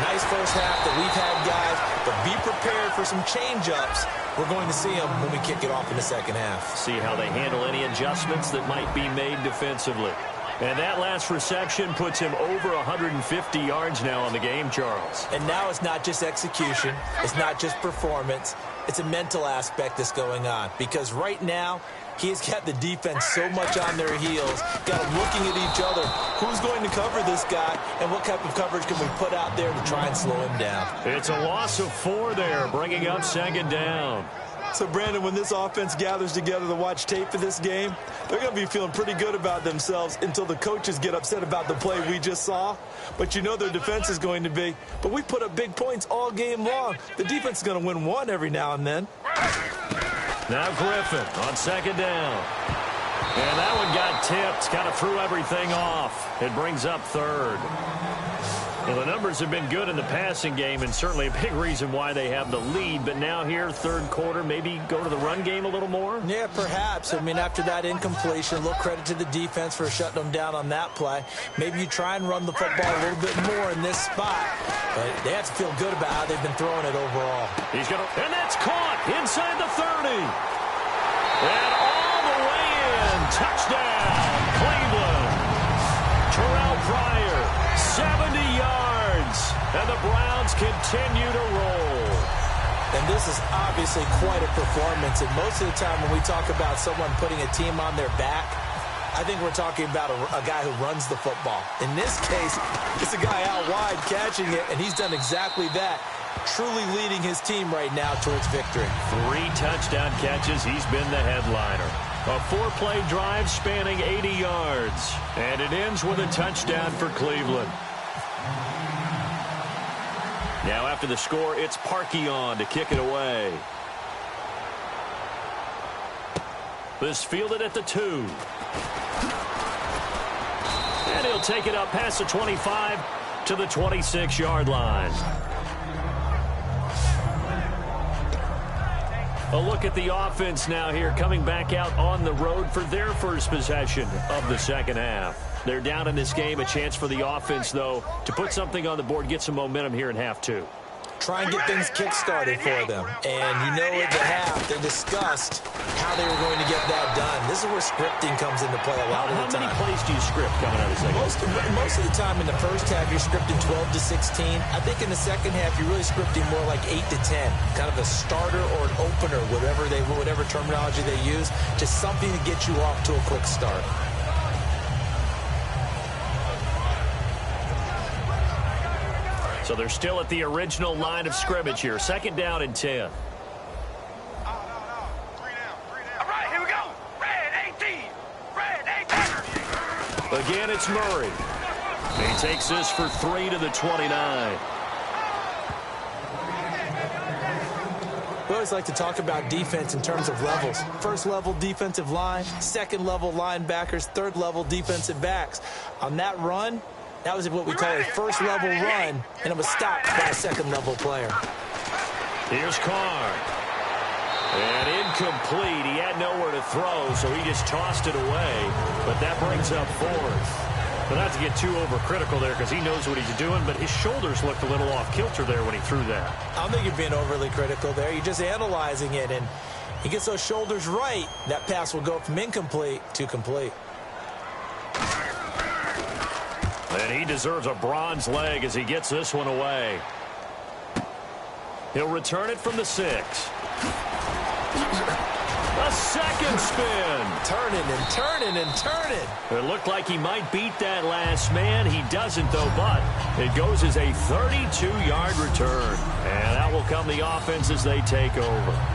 Nice first half that we've had, guys, but be prepared for some change-ups. We're going to see them when we kick it off in the second half. See how they handle any adjustments that might be made defensively. And that last reception puts him over 150 yards now on the game, Charles. And now it's not just execution. It's not just performance. It's a mental aspect that's going on. Because right now, he's got the defense so much on their heels, got them looking at each other. Who's going to cover this guy, and what type of coverage can we put out there to try and slow him down? It's a loss of 4 there, bringing up second down. So, Brandon, when this offense gathers together to watch tape for this game, they're going to be feeling pretty good about themselves until the coaches get upset about the play we just saw. But you know their defense is going to be, but we put up big points all game long. The defense is going to win one every now and then. Now Griffin on second down. And that one got tipped, kind of threw everything off. It brings up third. Well, the numbers have been good in the passing game, and certainly a big reason why they have the lead. But now here, third quarter, maybe go to the run game a little more? Yeah, perhaps. I mean, after that incompletion, a little credit to the defense for shutting them down on that play. Maybe you try and run the football a little bit more in this spot. But they have to feel good about how they've been throwing it overall. And that's caught inside the 30. And all the way in. Touchdown, Cleveland. Terrell Pryor, 70 yards. And the Browns continue to roll. And this is obviously quite a performance. And most of the time when we talk about someone putting a team on their back, I think we're talking about a guy who runs the football. In this case, it's a guy out wide catching it, and he's done exactly that, truly leading his team right now towards victory. 3 touchdown catches. He's been the headliner. A 4-play drive spanning 80 yards, and it ends with a touchdown for Cleveland. Now after the score, it's Parkey on to kick it away. This fielded at the 2. And he'll take it up past the 25 to the 26-yard line. A look at the offense now here, coming back out on the road for their first possession of the second half. They're down in this game. A chance for the offense, though, to put something on the board, get some momentum here in half 2. Try and get things kick-started for them. And you know at the half, they discussed how they were going to get that done. This is where scripting comes into play a lot of the time. How many plays do you script coming out of the second half? Most of the time in the first half, you're scripting 12 to 16. I think in the second half, you're really scripting more like 8 to 10. Kind of a starter or an opener, whatever terminology they use. Just something to get you off to a quick start. So they're still at the original line of scrimmage here. Second down and 10. No. 3 down. All right, here we go. Red 18. Red 18. Again, it's Murray. He takes this for 3 to the 29. We always like to talk about defense in terms of levels. First level defensive line, second level linebackers, third level defensive backs. On that run, that was what we call a first level run, and it was stopped by a second level player. Here's Carr. And incomplete. He had nowhere to throw, so he just tossed it away. But that brings up 4th. But not to get too overcritical there because he knows what he's doing, but his shoulders looked a little off kilter there when he threw that. I don't think you're being overly critical there. You're just analyzing it, and he gets those shoulders right. That pass will go from incomplete to complete. And he deserves a bronze leg as he gets this one away. He'll return it from the 6. A second spin. Turning and turning and turning. It looked like he might beat that last man. He doesn't, though, but it goes as a 32-yard return. And out will come the offense as they take over.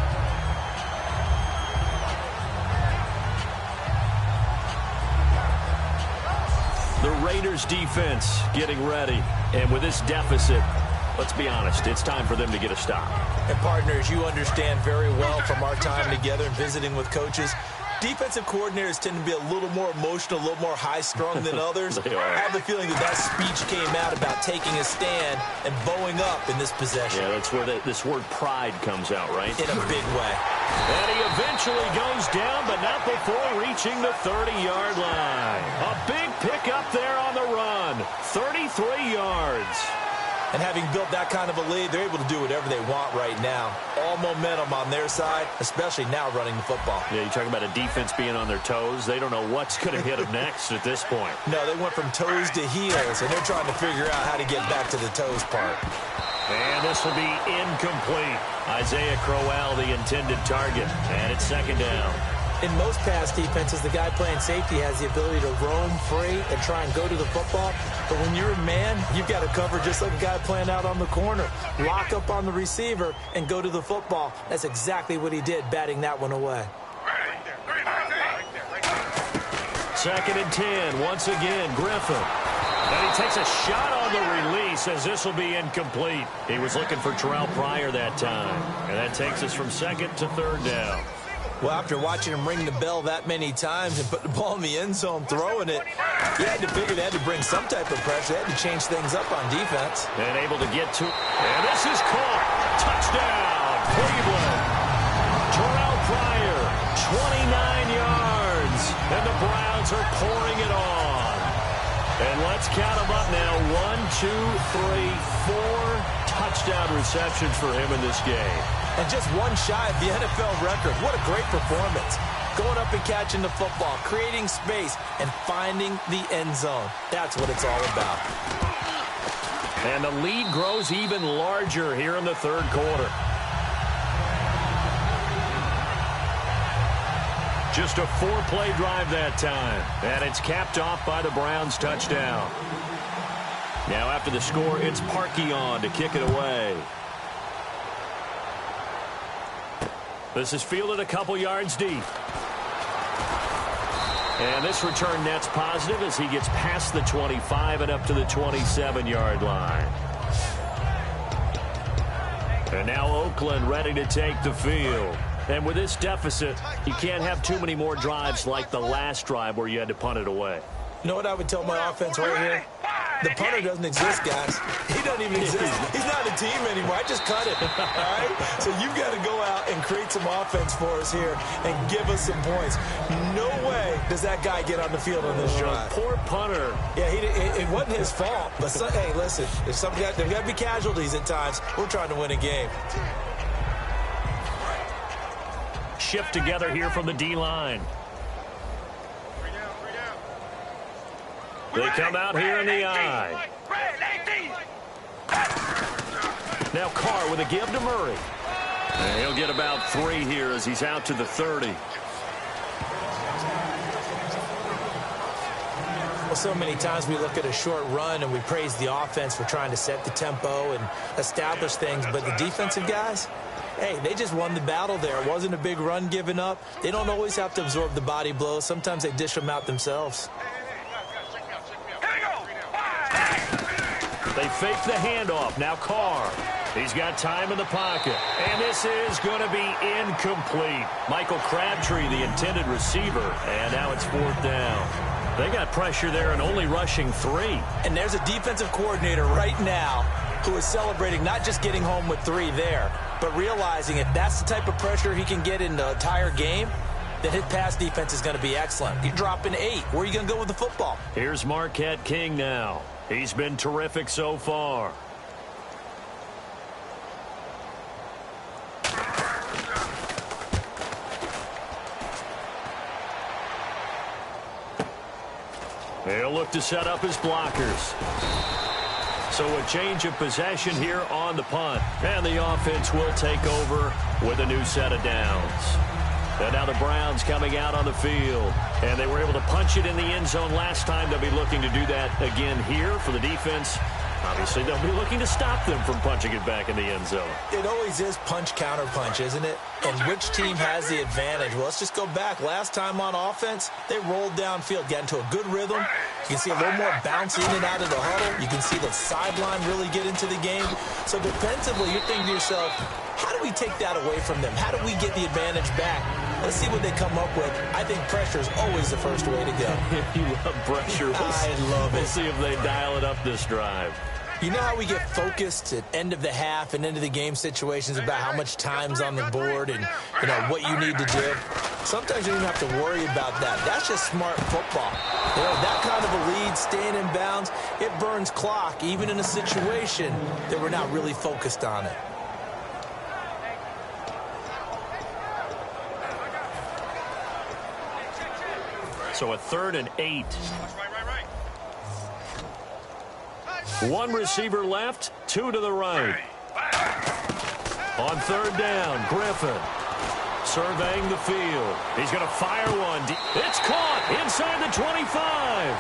The Raiders defense getting ready. And with this deficit, let's be honest, it's time for them to get a stop. And partners, you understand very well from our time together and visiting with coaches, defensive coordinators tend to be a little more emotional, a little more high-strung than others. They are. I have a feeling that speech came out about taking a stand and bowing up in this possession. Yeah, that's where this word pride comes out, right? In a big way. And he eventually goes down, but not before reaching the 30-yard line. A big pickup there on the run. 33 yards. And having built that kind of a lead, they're able to do whatever they want right now. All momentum on their side, especially now running the football. Yeah, you talk about a defense being on their toes. They don't know what's going to hit them next at this point. No, they went from toes to heels, and they're trying to figure out how to get back to the toes part. And this will be incomplete. Isaiah Crowell, the intended target. And it's second down. In most pass defenses, the guy playing safety has the ability to roam free and try and go to the football. But when you're a man, you've got to cover just like a guy playing out on the corner. Lock up on the receiver and go to the football. That's exactly what he did, batting that one away. Second and 10. Once again, Griffin. And he takes a shot on the release as this will be incomplete. He was looking for Terrell Pryor that time. And that takes us from second to third down. Well, after watching him ring the bell that many times and put the ball in the end zone, throwing it, you had to figure they had to bring some type of pressure. They had to change things up on defense. And able to get to, and this is caught. Touchdown, Cleveland. Terrell Pryor, 29 yards. And the Browns are pouring it on. And let's count them up now. 1, 2, 3, 4 touchdown receptions for him in this game. And just one shy of the NFL record. What a great performance. Going up and catching the football, creating space, and finding the end zone. That's what it's all about. And the lead grows even larger here in the third quarter. Just a 4-play drive that time. And it's capped off by the Browns touchdown. Now after the score, it's Parkey on to kick it away. This is fielded a couple yards deep. And this return net's positive as he gets past the 25 and up to the 27-yard line. And now Oakland ready to take the field. And with this deficit, you can't have too many more drives like the last drive where you had to punt it away. You know what I would tell my offense right here? The punter doesn't exist, guys. He doesn't even exist. He's not a team anymore. I just cut it, all right? So you've got to go out and create some offense for us here and give us some points. No way does that guy get on the field on this drive. Poor punter. Yeah, it wasn't his fault. But, hey, listen, there's got to be casualties at times. We're trying to win a game. Shift together here from the D-line. They come out here in the eye. Now Carr with a give to Murray. And he'll get about 3 here as he's out to the 30. Well, so many times we look at a short run and we praise the offense for trying to set the tempo and establish things, but the defensive guys, hey, they just won the battle there. It wasn't a big run given up. They don't always have to absorb the body blows. Sometimes they dish them out themselves. They fake the handoff. Now Carr. He's got time in the pocket. And this is going to be incomplete. Michael Crabtree, the intended receiver. And now it's 4th down. They got pressure there and only rushing 3. And there's a defensive coordinator right now who is celebrating not just getting home with 3 there, but realizing if that's the type of pressure he can get in the entire game, then his pass defense is going to be excellent. You're dropping 8. Where are you going to go with the football? Here's Marquette King now. He's been terrific so far. He'll look to set up his blockers. So a change of possession here on the punt. And the offense will take over with a new set of downs. And now the Browns coming out on the field. And they were able to punch it in the end zone last time. They'll be looking to do that again here for the defense. Obviously, they'll be looking to stop them from punching it back in the end zone. It always is punch, counter punch, isn't it? And which team has the advantage? Well, let's just go back. Last time on offense, they rolled downfield, got into a good rhythm. You can see a little more bounce in and out of the huddle. You can see the sideline really get into the game. So defensively, you're thinking to yourself, how do we take that away from them? How do we get the advantage back? Let's see what they come up with. I think pressure is always the first way to go. You love pressure. I love it. We'll see if they dial it up this drive. You know how we get focused at end of the half and end of the game situations about how much time's on the board and, you know, what you need to do? Sometimes you don't even have to worry about that. That's just smart football. You know, that kind of a lead, staying in bounds, it burns clock, even in a situation that we're not really focused on it. So a 3rd and 8. One receiver left, 2 to the right. On 3rd down, Griffin surveying the field. He's going to fire one. It's caught inside the 25.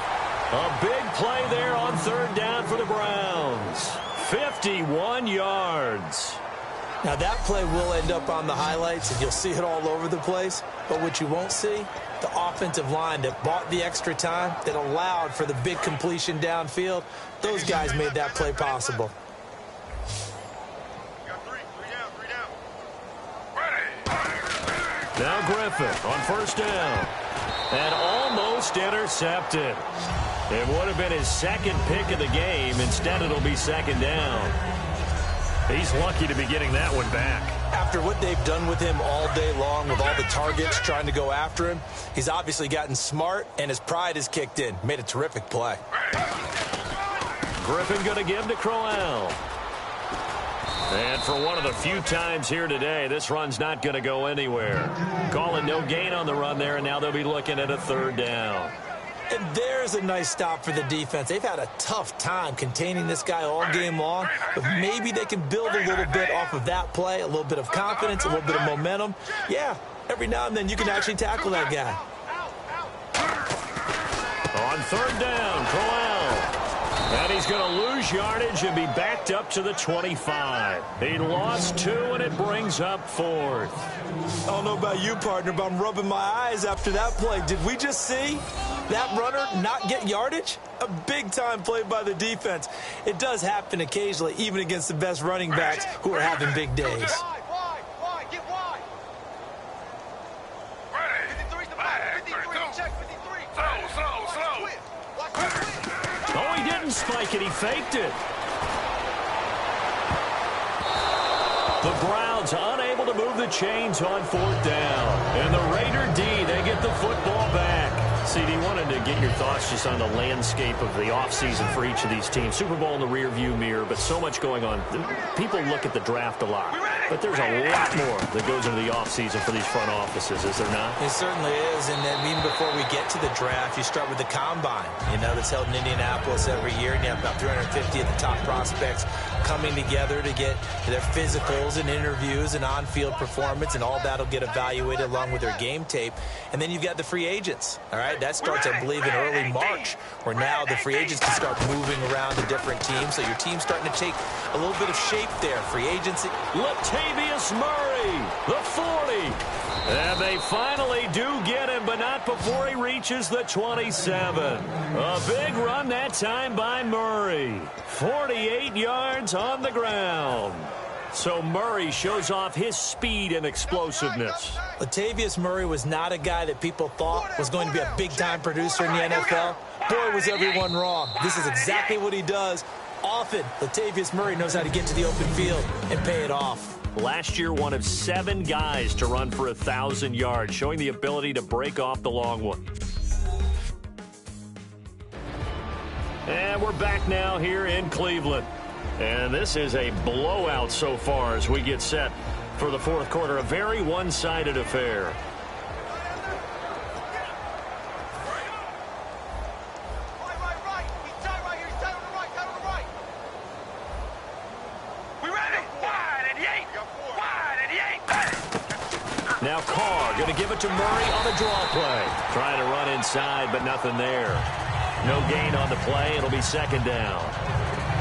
A big play there on 3rd down for the Browns. 51 yards. Now, that play will end up on the highlights, and you'll see it all over the place. But what you won't see, the offensive line that bought the extra time, that allowed for the big completion downfield, those guys made that play possible. Now Griffin on 1st down. And almost intercepted. It would have been his 2nd pick of the game. Instead, it'll be 2nd down. He's lucky to be getting that one back. After what they've done with him all day long with all the targets trying to go after him, he's obviously gotten smart, and his pride has kicked in. Made a terrific play. Griffin going to give to Crowell. And for one of the few times here today, this run's not going to go anywhere. Calling no gain on the run there, and now they'll be looking at a 3rd down. And there's a nice stop for the defense. They've had a tough time containing this guy all game long, but maybe they can build a little bit off of that play, a little bit of confidence, a little bit of momentum. Yeah, every now and then you can actually tackle that guy. On third down, Crowell. And he's going to lose yardage and be backed up to the 25. He lost 2, and it brings up 4th. I don't know about you, partner, but I'm rubbing my eyes after that play. Did we just see that runner not get yardage? A big-time play by the defense. It does happen occasionally, even against the best running backs who are having big days. Oh, he didn't spike it. He faked it. The Browns unable to move the chains on 4th down. And the Raider D, they get the football back. CD, wanted to get your thoughts just on the landscape of the offseason for each of these teams. Super Bowl in the rearview mirror, but so much going on. People look at the draft a lot, but there's a lot more that goes into the offseason for these front offices, is there not? It certainly is, and then even before we get to the draft, you start with the Combine, that's held in Indianapolis every year, and you have about 350 of the top prospects coming together to get their physicals and interviews and on-field performance, and all that will get evaluated along with their game tape. And then you've got the free agents, all right? That starts, I believe, in early March, where now the free agents can start moving around to different teams, so your team's starting to take a little bit of shape there. Free agency. Latavius Murray, the 40. And they finally do get him, but not before he reaches the 27. A big run that time by Murray. 48 yards on the ground. So Murray shows off his speed and explosiveness. Latavius Murray was not a guy that people thought was going to be a big-time producer in the NFL. Boy, was everyone wrong. This is exactly what he does. Often, Latavius Murray knows how to get to the open field and pay it off. Last year, one of 7 guys to run for 1,000 yards, showing the ability to break off the long one. And we're back now here in Cleveland. And this is a blowout so far as we get set for the 4th quarter. A very one-sided affair. Now Carr going to give it to Murray on the draw play. Trying to run inside, but nothing there. No gain on the play. It'll be 2nd down.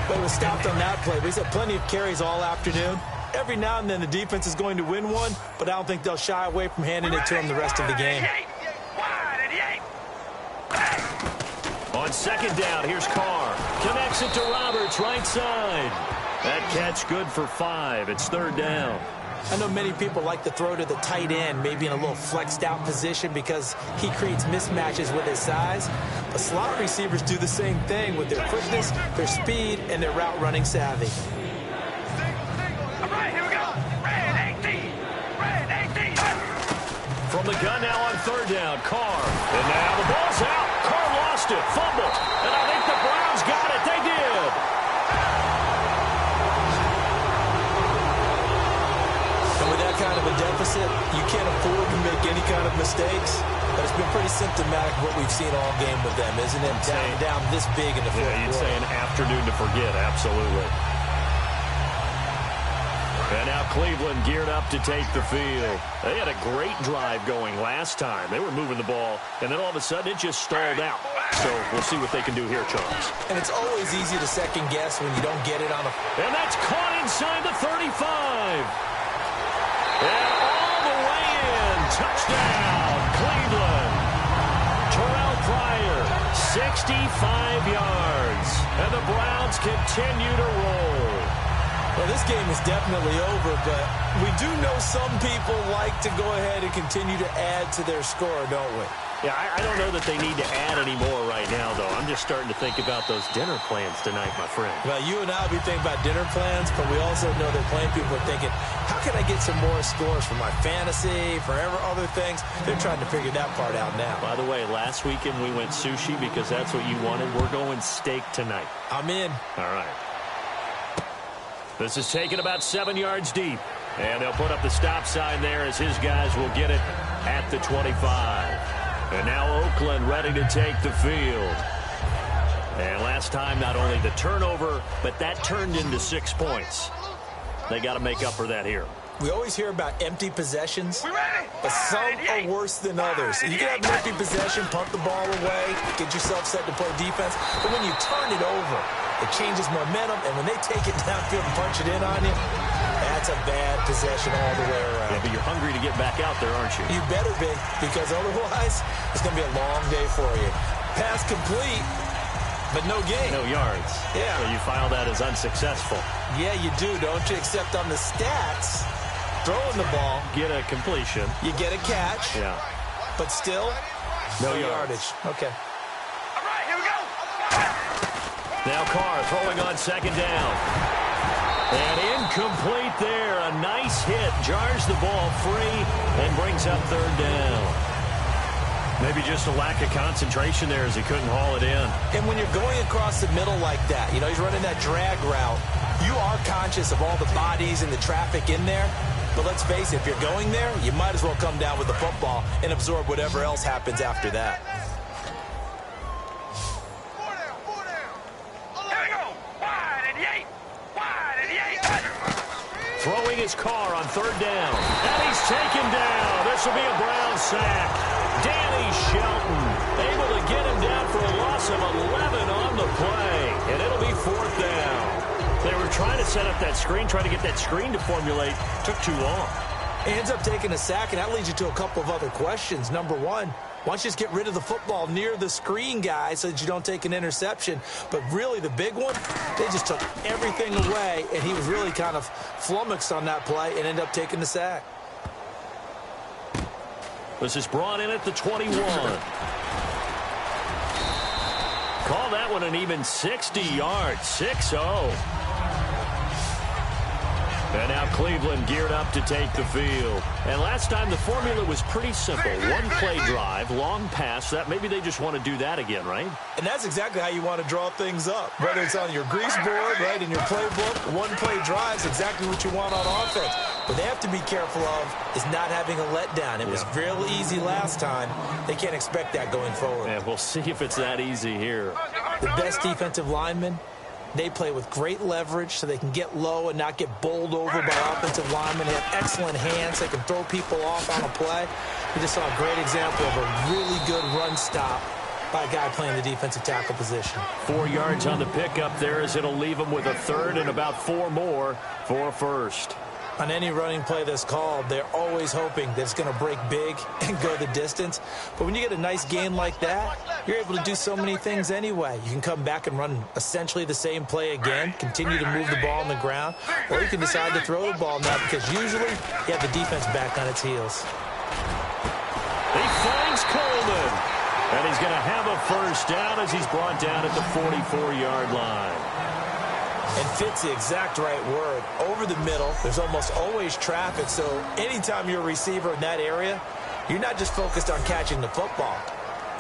But it was stopped on that play. He's had plenty of carries all afternoon. Every now and then the defense is going to win one, but I don't think they'll shy away from handing it to him the rest of the game. On 2nd down, here's Carr. Connects it to Roberts, right side. That catch good for 5. It's 3rd down. I know many people like to throw to the tight end, maybe in a little flexed out position because he creates mismatches with his size. But slot receivers do the same thing with their quickness, their speed, and their route running savvy. All right, here we go. Red 18. Red 18. From the gun now on 3rd down, Carr. And now the ball's out. Carr lost it, fumbled. And I think the Browns got it. They did. Kind of a deficit, you can't afford to make any kind of mistakes, but it's been pretty symptomatic of what we've seen all game with them, isn't it? Down this big in the 4th quarter. Yeah, you'd say an afternoon to forget, absolutely. And now Cleveland geared up to take the field. They had a great drive going last time. They were moving the ball, and then all of a sudden it just stalled out. So we'll see what they can do here, Charles. And it's always easy to second guess when you don't get it on a... And that's caught inside the 35. And all the way in. Touchdown, Cleveland. Terrell Pryor, 65 yards. And the Browns continue to roll. Well, this game is definitely over, but we do know some people like to go ahead and continue to add to their score, don't we? Yeah, I don't know that they need to add any more right now, though. I'm just starting to think about those dinner plans tonight, my friend. Well, you and I will be thinking about dinner plans, but we also know that plenty of people are thinking, how can I get some more scores for my fantasy, for other things? They're trying to figure that part out now. By the way, last weekend we went sushi because that's what you wanted. We're going steak tonight. I'm in. All right. This is taken about 7 yards deep. And they'll put up the stop sign there as his guys will get it at the 25. And now Oakland ready to take the field. And last time, not only the turnover, but that turned into 6 points. They got to make up for that here. We always hear about empty possessions, We ready? but some are worse than others. You can have an empty possession, punt the ball away, get yourself set to play defense, but when you turn it over, it changes momentum, and when they take it downfield and punch it in on you, that's a bad possession all the way around. Yeah, but you're hungry to get back out there, aren't you? You better be, because otherwise, it's going to be a long day for you. Pass complete, but no gain. No yards. Yeah. So you file that as unsuccessful. Yeah, you do, don't you? Except on the stats, throwing the ball, Get a completion. you get a catch, Yeah. but still, No yardage. Okay. All right, here we go. Now Carr throwing on second down. And incomplete there. A nice hit. Jars the ball free and brings up third down. Maybe just a lack of concentration there as he couldn't haul it in. And when you're going across the middle like that, you know, he's running that drag route, you are conscious of all the bodies and the traffic in there. But let's face it, if you're going there, you might as well come down with the football and absorb whatever else happens after that. Here we go. Wide and the 8. Wide and the 8. Throwing his car on third down. And he's taken down. This will be a Brown sack. Danny Shelton able to get him down for a loss of 11 on the play. And it'll be fourth down. They were trying to set up that screen, trying to get that screen to formulate. Took too long. He ends up taking a sack, and that leads you to a couple of other questions. Number one, why don't you just get rid of the football near the screen guy so that you don't take an interception? But really, the big one, they just took everything away, and he was really kind of flummoxed on that play and ended up taking the sack. This is brought in at the 21. Call that one an even 60 yards. 6-0. And now Cleveland geared up to take the field. And last time the formula was pretty simple. One play drive, long pass. That maybe they just want to do that again, right? And that's exactly how you want to draw things up. Whether it's on your grease board, right, in your playbook, one play drive is exactly what you want on offense. What they have to be careful of is not having a letdown. It was real easy last time. They can't expect that going forward. And we'll see if it's that easy here. The best defensive linemen, they play with great leverage so they can get low and not get bowled over by offensive linemen. They have excellent hands. They can throw people off on a play. We just saw a great example of a really good run stop by a guy playing the defensive tackle position. 4 yards on the pickup there as it'll leave him with a third and about 4 more for a first. On any running play that's called, they're always hoping that it's going to break big and go the distance. But when you get a nice gain like that, you're able to do so many things anyway. You can come back and run essentially the same play again, continue to move the ball on the ground, or you can decide to throw the ball now because usually you have the defense back on its heels. He finds Coleman, and he's going to have a first down as he's brought down at the 44-yard line. And fits the exact right word. Over the middle, there's almost always traffic, so anytime you're a receiver in that area, you're not just focused on catching the football.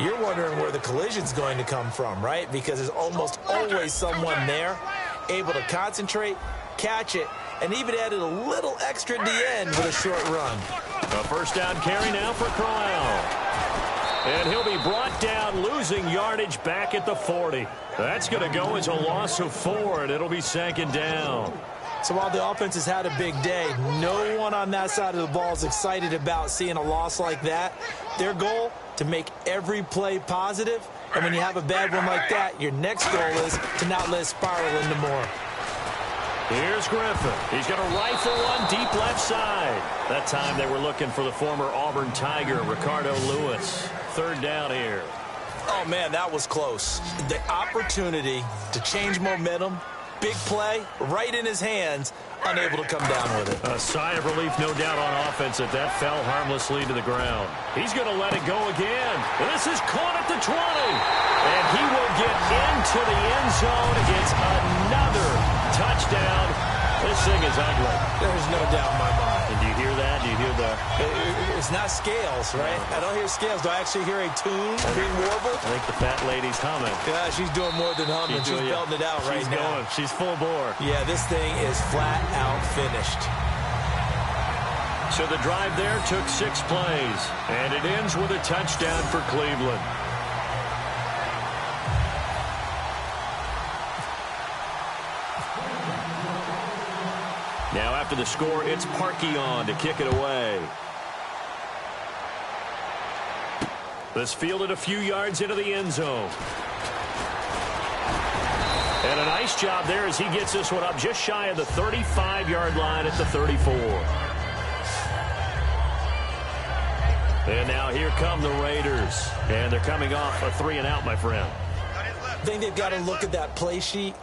You're wondering where the collision's going to come from, right? Because there's almost always someone there able to concentrate, catch it, and even added a little extra at the end with a short run. A first down carry now for Crowell. And he'll be brought down, losing yardage back at the 40. That's going to go as a loss of 4, and it'll be second down. So while the offense has had a big day, no one on that side of the ball is excited about seeing a loss like that. Their goal, to make every play positive. And when you have a bad one like that, your next goal is to not let it spiral into more. Here's Griffin. He's going to rifle one deep left side. That time they were looking for the former Auburn Tiger, Ricardo Lewis. Third down here. Oh, man, that was close. The opportunity to change momentum, big play, right in his hands, unable to come down with it. A sigh of relief, no doubt, on offense that fell harmlessly to the ground. He's going to let it go again. This is caught at the 20. And he will get into the end zone. It's another touchdown. This thing is ugly. There's no doubt in my mind. And do you hear that? Do you hear the... It's not scales, right? I don't hear scales. Do I actually hear a tune being warbled? I think the fat lady's humming. Yeah, she's doing more than humming. She's belting it out right now. She's going. She's full bore. Yeah, this thing is flat out finished. So the drive there took 6 plays, and it ends with a touchdown for Cleveland. Now after the score, it's Parkey on to kick it away. This fielded a few yards into the end zone. And a nice job there as he gets this one up just shy of the 35-yard line at the 34. And now here come the Raiders. And they're coming off a 3-and-out, my friend. I think they've got to look at that play sheet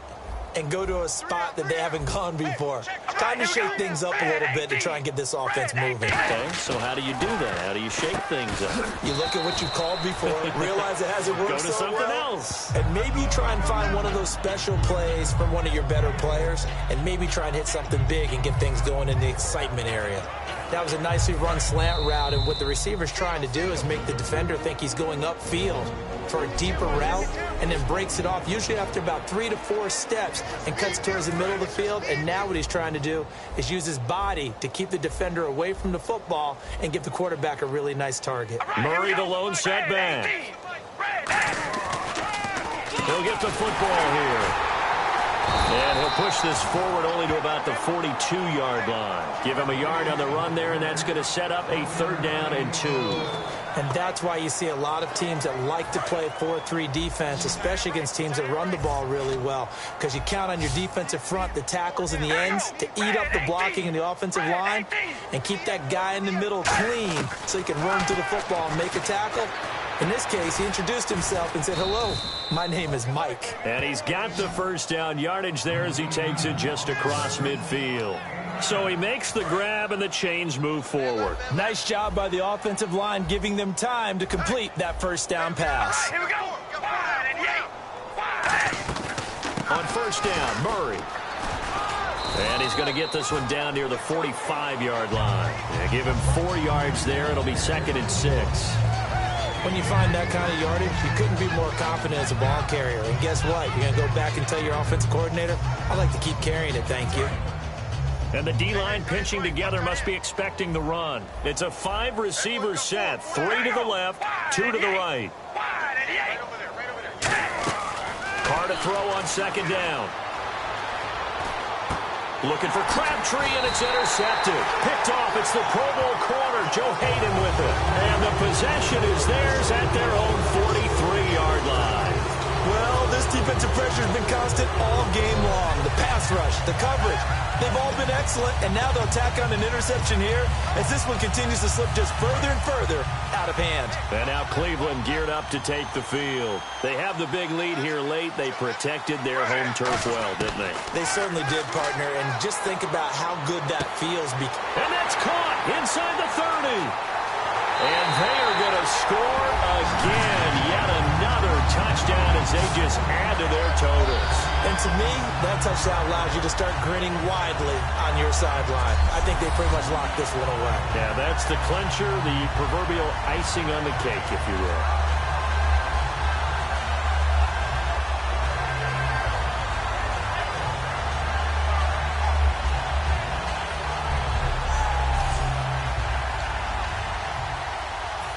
and go to a spot that they haven't gone before. Time to shake things up a little bit to try and get this offense moving. Okay, so how do you do that? How do you shake things up? You look at what you called before, realize it hasn't worked Go to so something well, else. and maybe you try and find one of those special plays from one of your better players, and maybe try and hit something big and get things going in the excitement area. That was a nicely run slant route, and what the receiver's trying to do is make the defender think he's going upfield for a deeper route, and then breaks it off, usually after about 3 to 4 steps, and cuts towards the middle of the field. And now what he's trying to do is use his body to keep the defender away from the football and give the quarterback a really nice target. Murray, the lone setback. He'll get the football here. And he'll push this forward only to about the 42-yard line. Give him a yard on the run there, and that's going to set up a 3rd down and 2. And that's why you see a lot of teams that like to play 4-3 defense, especially against teams that run the ball really well, because you count on your defensive front, the tackles and the ends, to eat up the blocking in the offensive line and keep that guy in the middle clean so he can run to the football and make a tackle. In this case, he introduced himself and said, "Hello, my name is Mike." And he's got the 1st down yardage there as he takes it just across midfield. So he makes the grab and the chains move forward. Nice job by the offensive line, giving them time to complete that 1st down pass. Here we go. Wide and yay. Wide. On 1st down, Murray. And he's going to get this one down near the 45-yard line. And give him 4 yards there. It'll be 2nd and 6. When you find that kind of yardage, you couldn't be more confident as a ball carrier. And guess what? You're going to go back and tell your offensive coordinator, "I'd like to keep carrying it, thank you." And the D-line pinching together must be expecting the run. It's a 5-receiver set. 3 to the left, 2 to the right. Wide and yay. Carr to throw on 2nd down. Looking for Crabtree, and it's intercepted. Picked off. It's the Pro Bowl corner, Joe Hayden, with it. And the possession is theirs at their own 43-yard line. Well, this defensive pressure has been constant all game long. The pass rush, the coverage, they've all been excellent, and now they'll tack on an interception here as this one continues to slip just further and further out of hand. And now Cleveland geared up to take the field. They have the big lead here late. They protected their home turf well, didn't they? They certainly did, partner, and just think about how good that feels. And that's caught inside the 30. And they are going to score again. Yet another touchdown as they just add to their totals. And to me, that touchdown allows you to start grinning widely on your sideline. I think they pretty much locked this one away. Yeah, that's the clincher, the proverbial icing on the cake, if you will.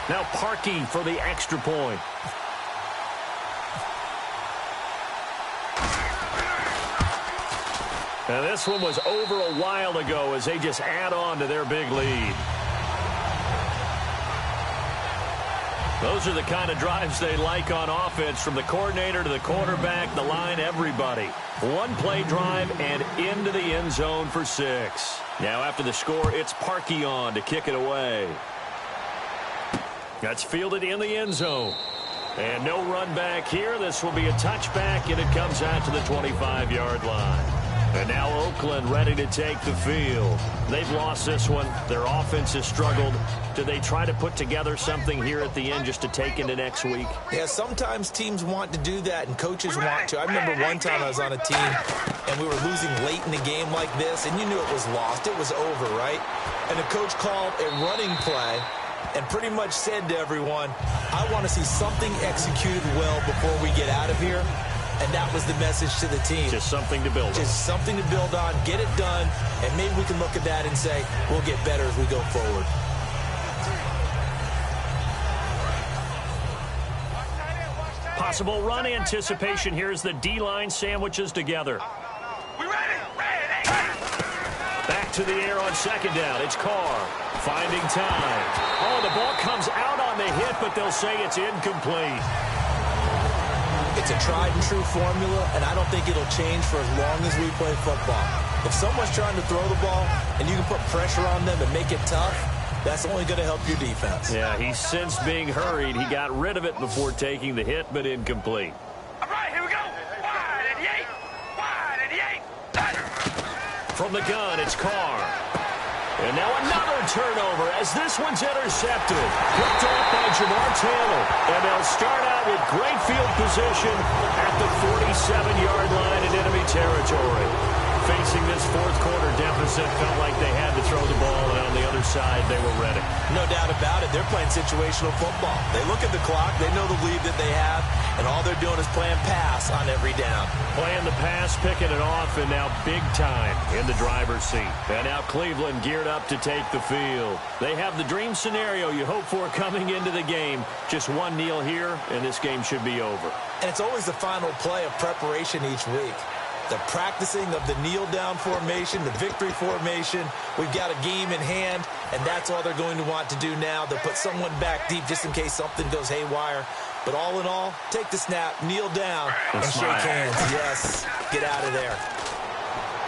Now Parkey for the extra point. Now this one was over a while ago as they just add on to their big lead. Those are the kind of drives they like on offense, from the coordinator to the quarterback, the line, everybody. One play drive and into the end zone for 6. Now after the score, it's Parkey on to kick it away. That's fielded in the end zone. And no run back here. This will be a touchback, and it comes out to the 25-yard line. And now Oakland ready to take the field. They've lost this one. Their offense has struggled. Do they try to put together something here at the end just to take into next week? Yeah, sometimes teams want to do that, and coaches want to. I remember one time I was on a team, and we were losing late in the game like this, and you knew it was lost. It was over, right? And the coach called a running play and pretty much said to everyone, "I want to see something executed well before we get out of here." And that was the message to the team. Just something to build on. Just something to build on, get it done, and maybe we can look at that and say, we'll get better as we go forward. Possible run anticipation here as the D-line sandwiches together. We ready? Ready. Back to the air on second down. It's Carr finding time. Oh, the ball comes out on the hit, but they'll say it's incomplete. It's a tried-and-true formula, and I don't think it'll change for as long as we play football. If someone's trying to throw the ball and you can put pressure on them and make it tough, that's only going to help your defense. Yeah, he's since being hurried. He got rid of it before taking the hit, but incomplete. All right, here we go. Wide and yay. Wide and yay. From the gun, it's Carr. And now another turnover as this one's intercepted. Picked off by Jamar Taylor. And they'll start out with great field position at the 47-yard line in enemy territory. Facing this fourth-quarter deficit, felt like they had to throw the ball, and on the other side, they were ready. No doubt about it. They're playing situational football. They look at the clock. They know the lead that they have, and all they're doing is playing pass on every down. Playing the pass, picking it off, and now big time in the driver's seat. And now Cleveland geared up to take the field. They have the dream scenario you hope for coming into the game. Just one kneel here, and this game should be over. And it's always the final play of preparation each week. The practicing of the kneel-down formation, the victory formation. We've got a game in hand, and that's all they're going to want to do now. They'll put someone back deep just in case something goes haywire. But all in all, take the snap, kneel down, and shake hands. Yes, get out of there.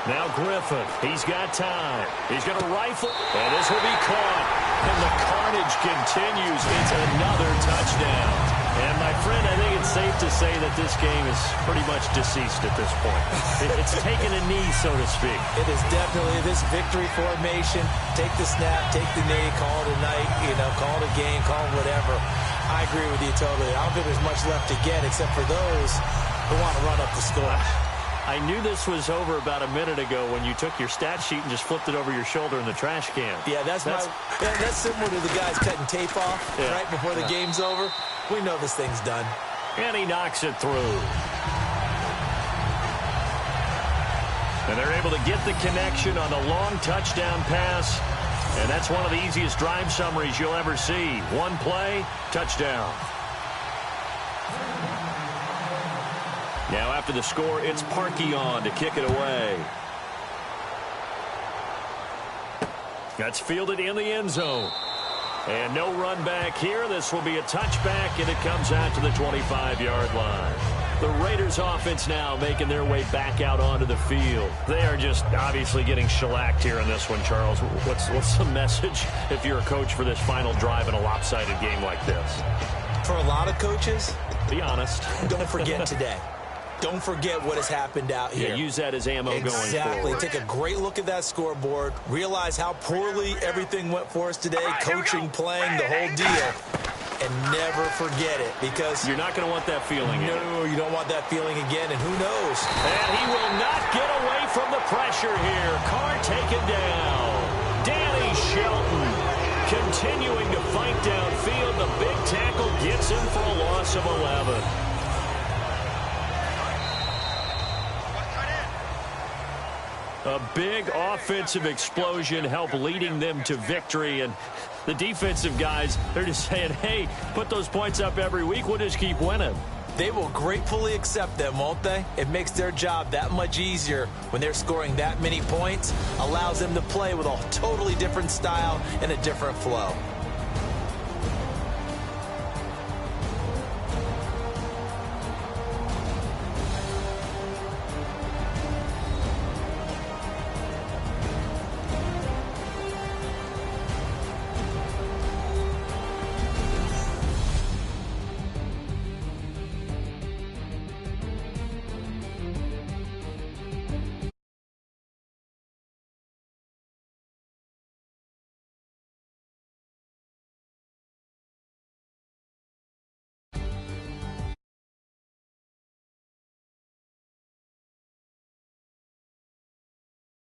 Now Griffin, he's got time. He's going to rifle, and this will be caught. And the carnage continues. It's another touchdown. And, my friend, I think it's safe to say that this game is pretty much deceased at this point. It's taken a knee, so to speak. It is definitely this victory formation. Take the snap, take the knee, call it a night, call it a game, call it whatever. I agree with you totally. I don't think there's much left to get except for those who want to run up the score. I knew this was over about a minute ago when you took your stat sheet and just flipped it over your shoulder in the trash can. Yeah, that's similar to the guys cutting tape off right before the game's over. We know this thing's done. And he knocks it through. And they're able to get the connection on a long touchdown pass. And that's one of the easiest drive summaries you'll ever see. One play, touchdown. Now after the score, it's Parkey on to kick it away. That's fielded in the end zone. And no run back here. This will be a touchback, and it comes out to the 25-yard line. The Raiders offense now making their way back out onto the field. They are just obviously getting shellacked here in this one, Charles. What's the message if you're a coach for this final drive in a lopsided game like this? For a lot of coaches, be honest. Don't forget today. Don't forget what has happened out here. Yeah, use that as ammo going forward. Exactly. Take a great look at that scoreboard. Realize how poorly everything went for us today. Coaching, playing, the whole deal. And never forget it, because you're not going to want that feeling again. No, you don't want that feeling again, and who knows? And he will not get away from the pressure here. Carr taken down. Danny Shelton continuing to fight downfield. The big tackle gets him for a loss of 11. A big offensive explosion helped leading them to victory, and the defensive guys, they're just saying, hey, put those points up every week, we'll just keep winning. They will gratefully accept them, won't they? It makes their job that much easier when they're scoring that many points, allows them to play with a totally different style and a different flow.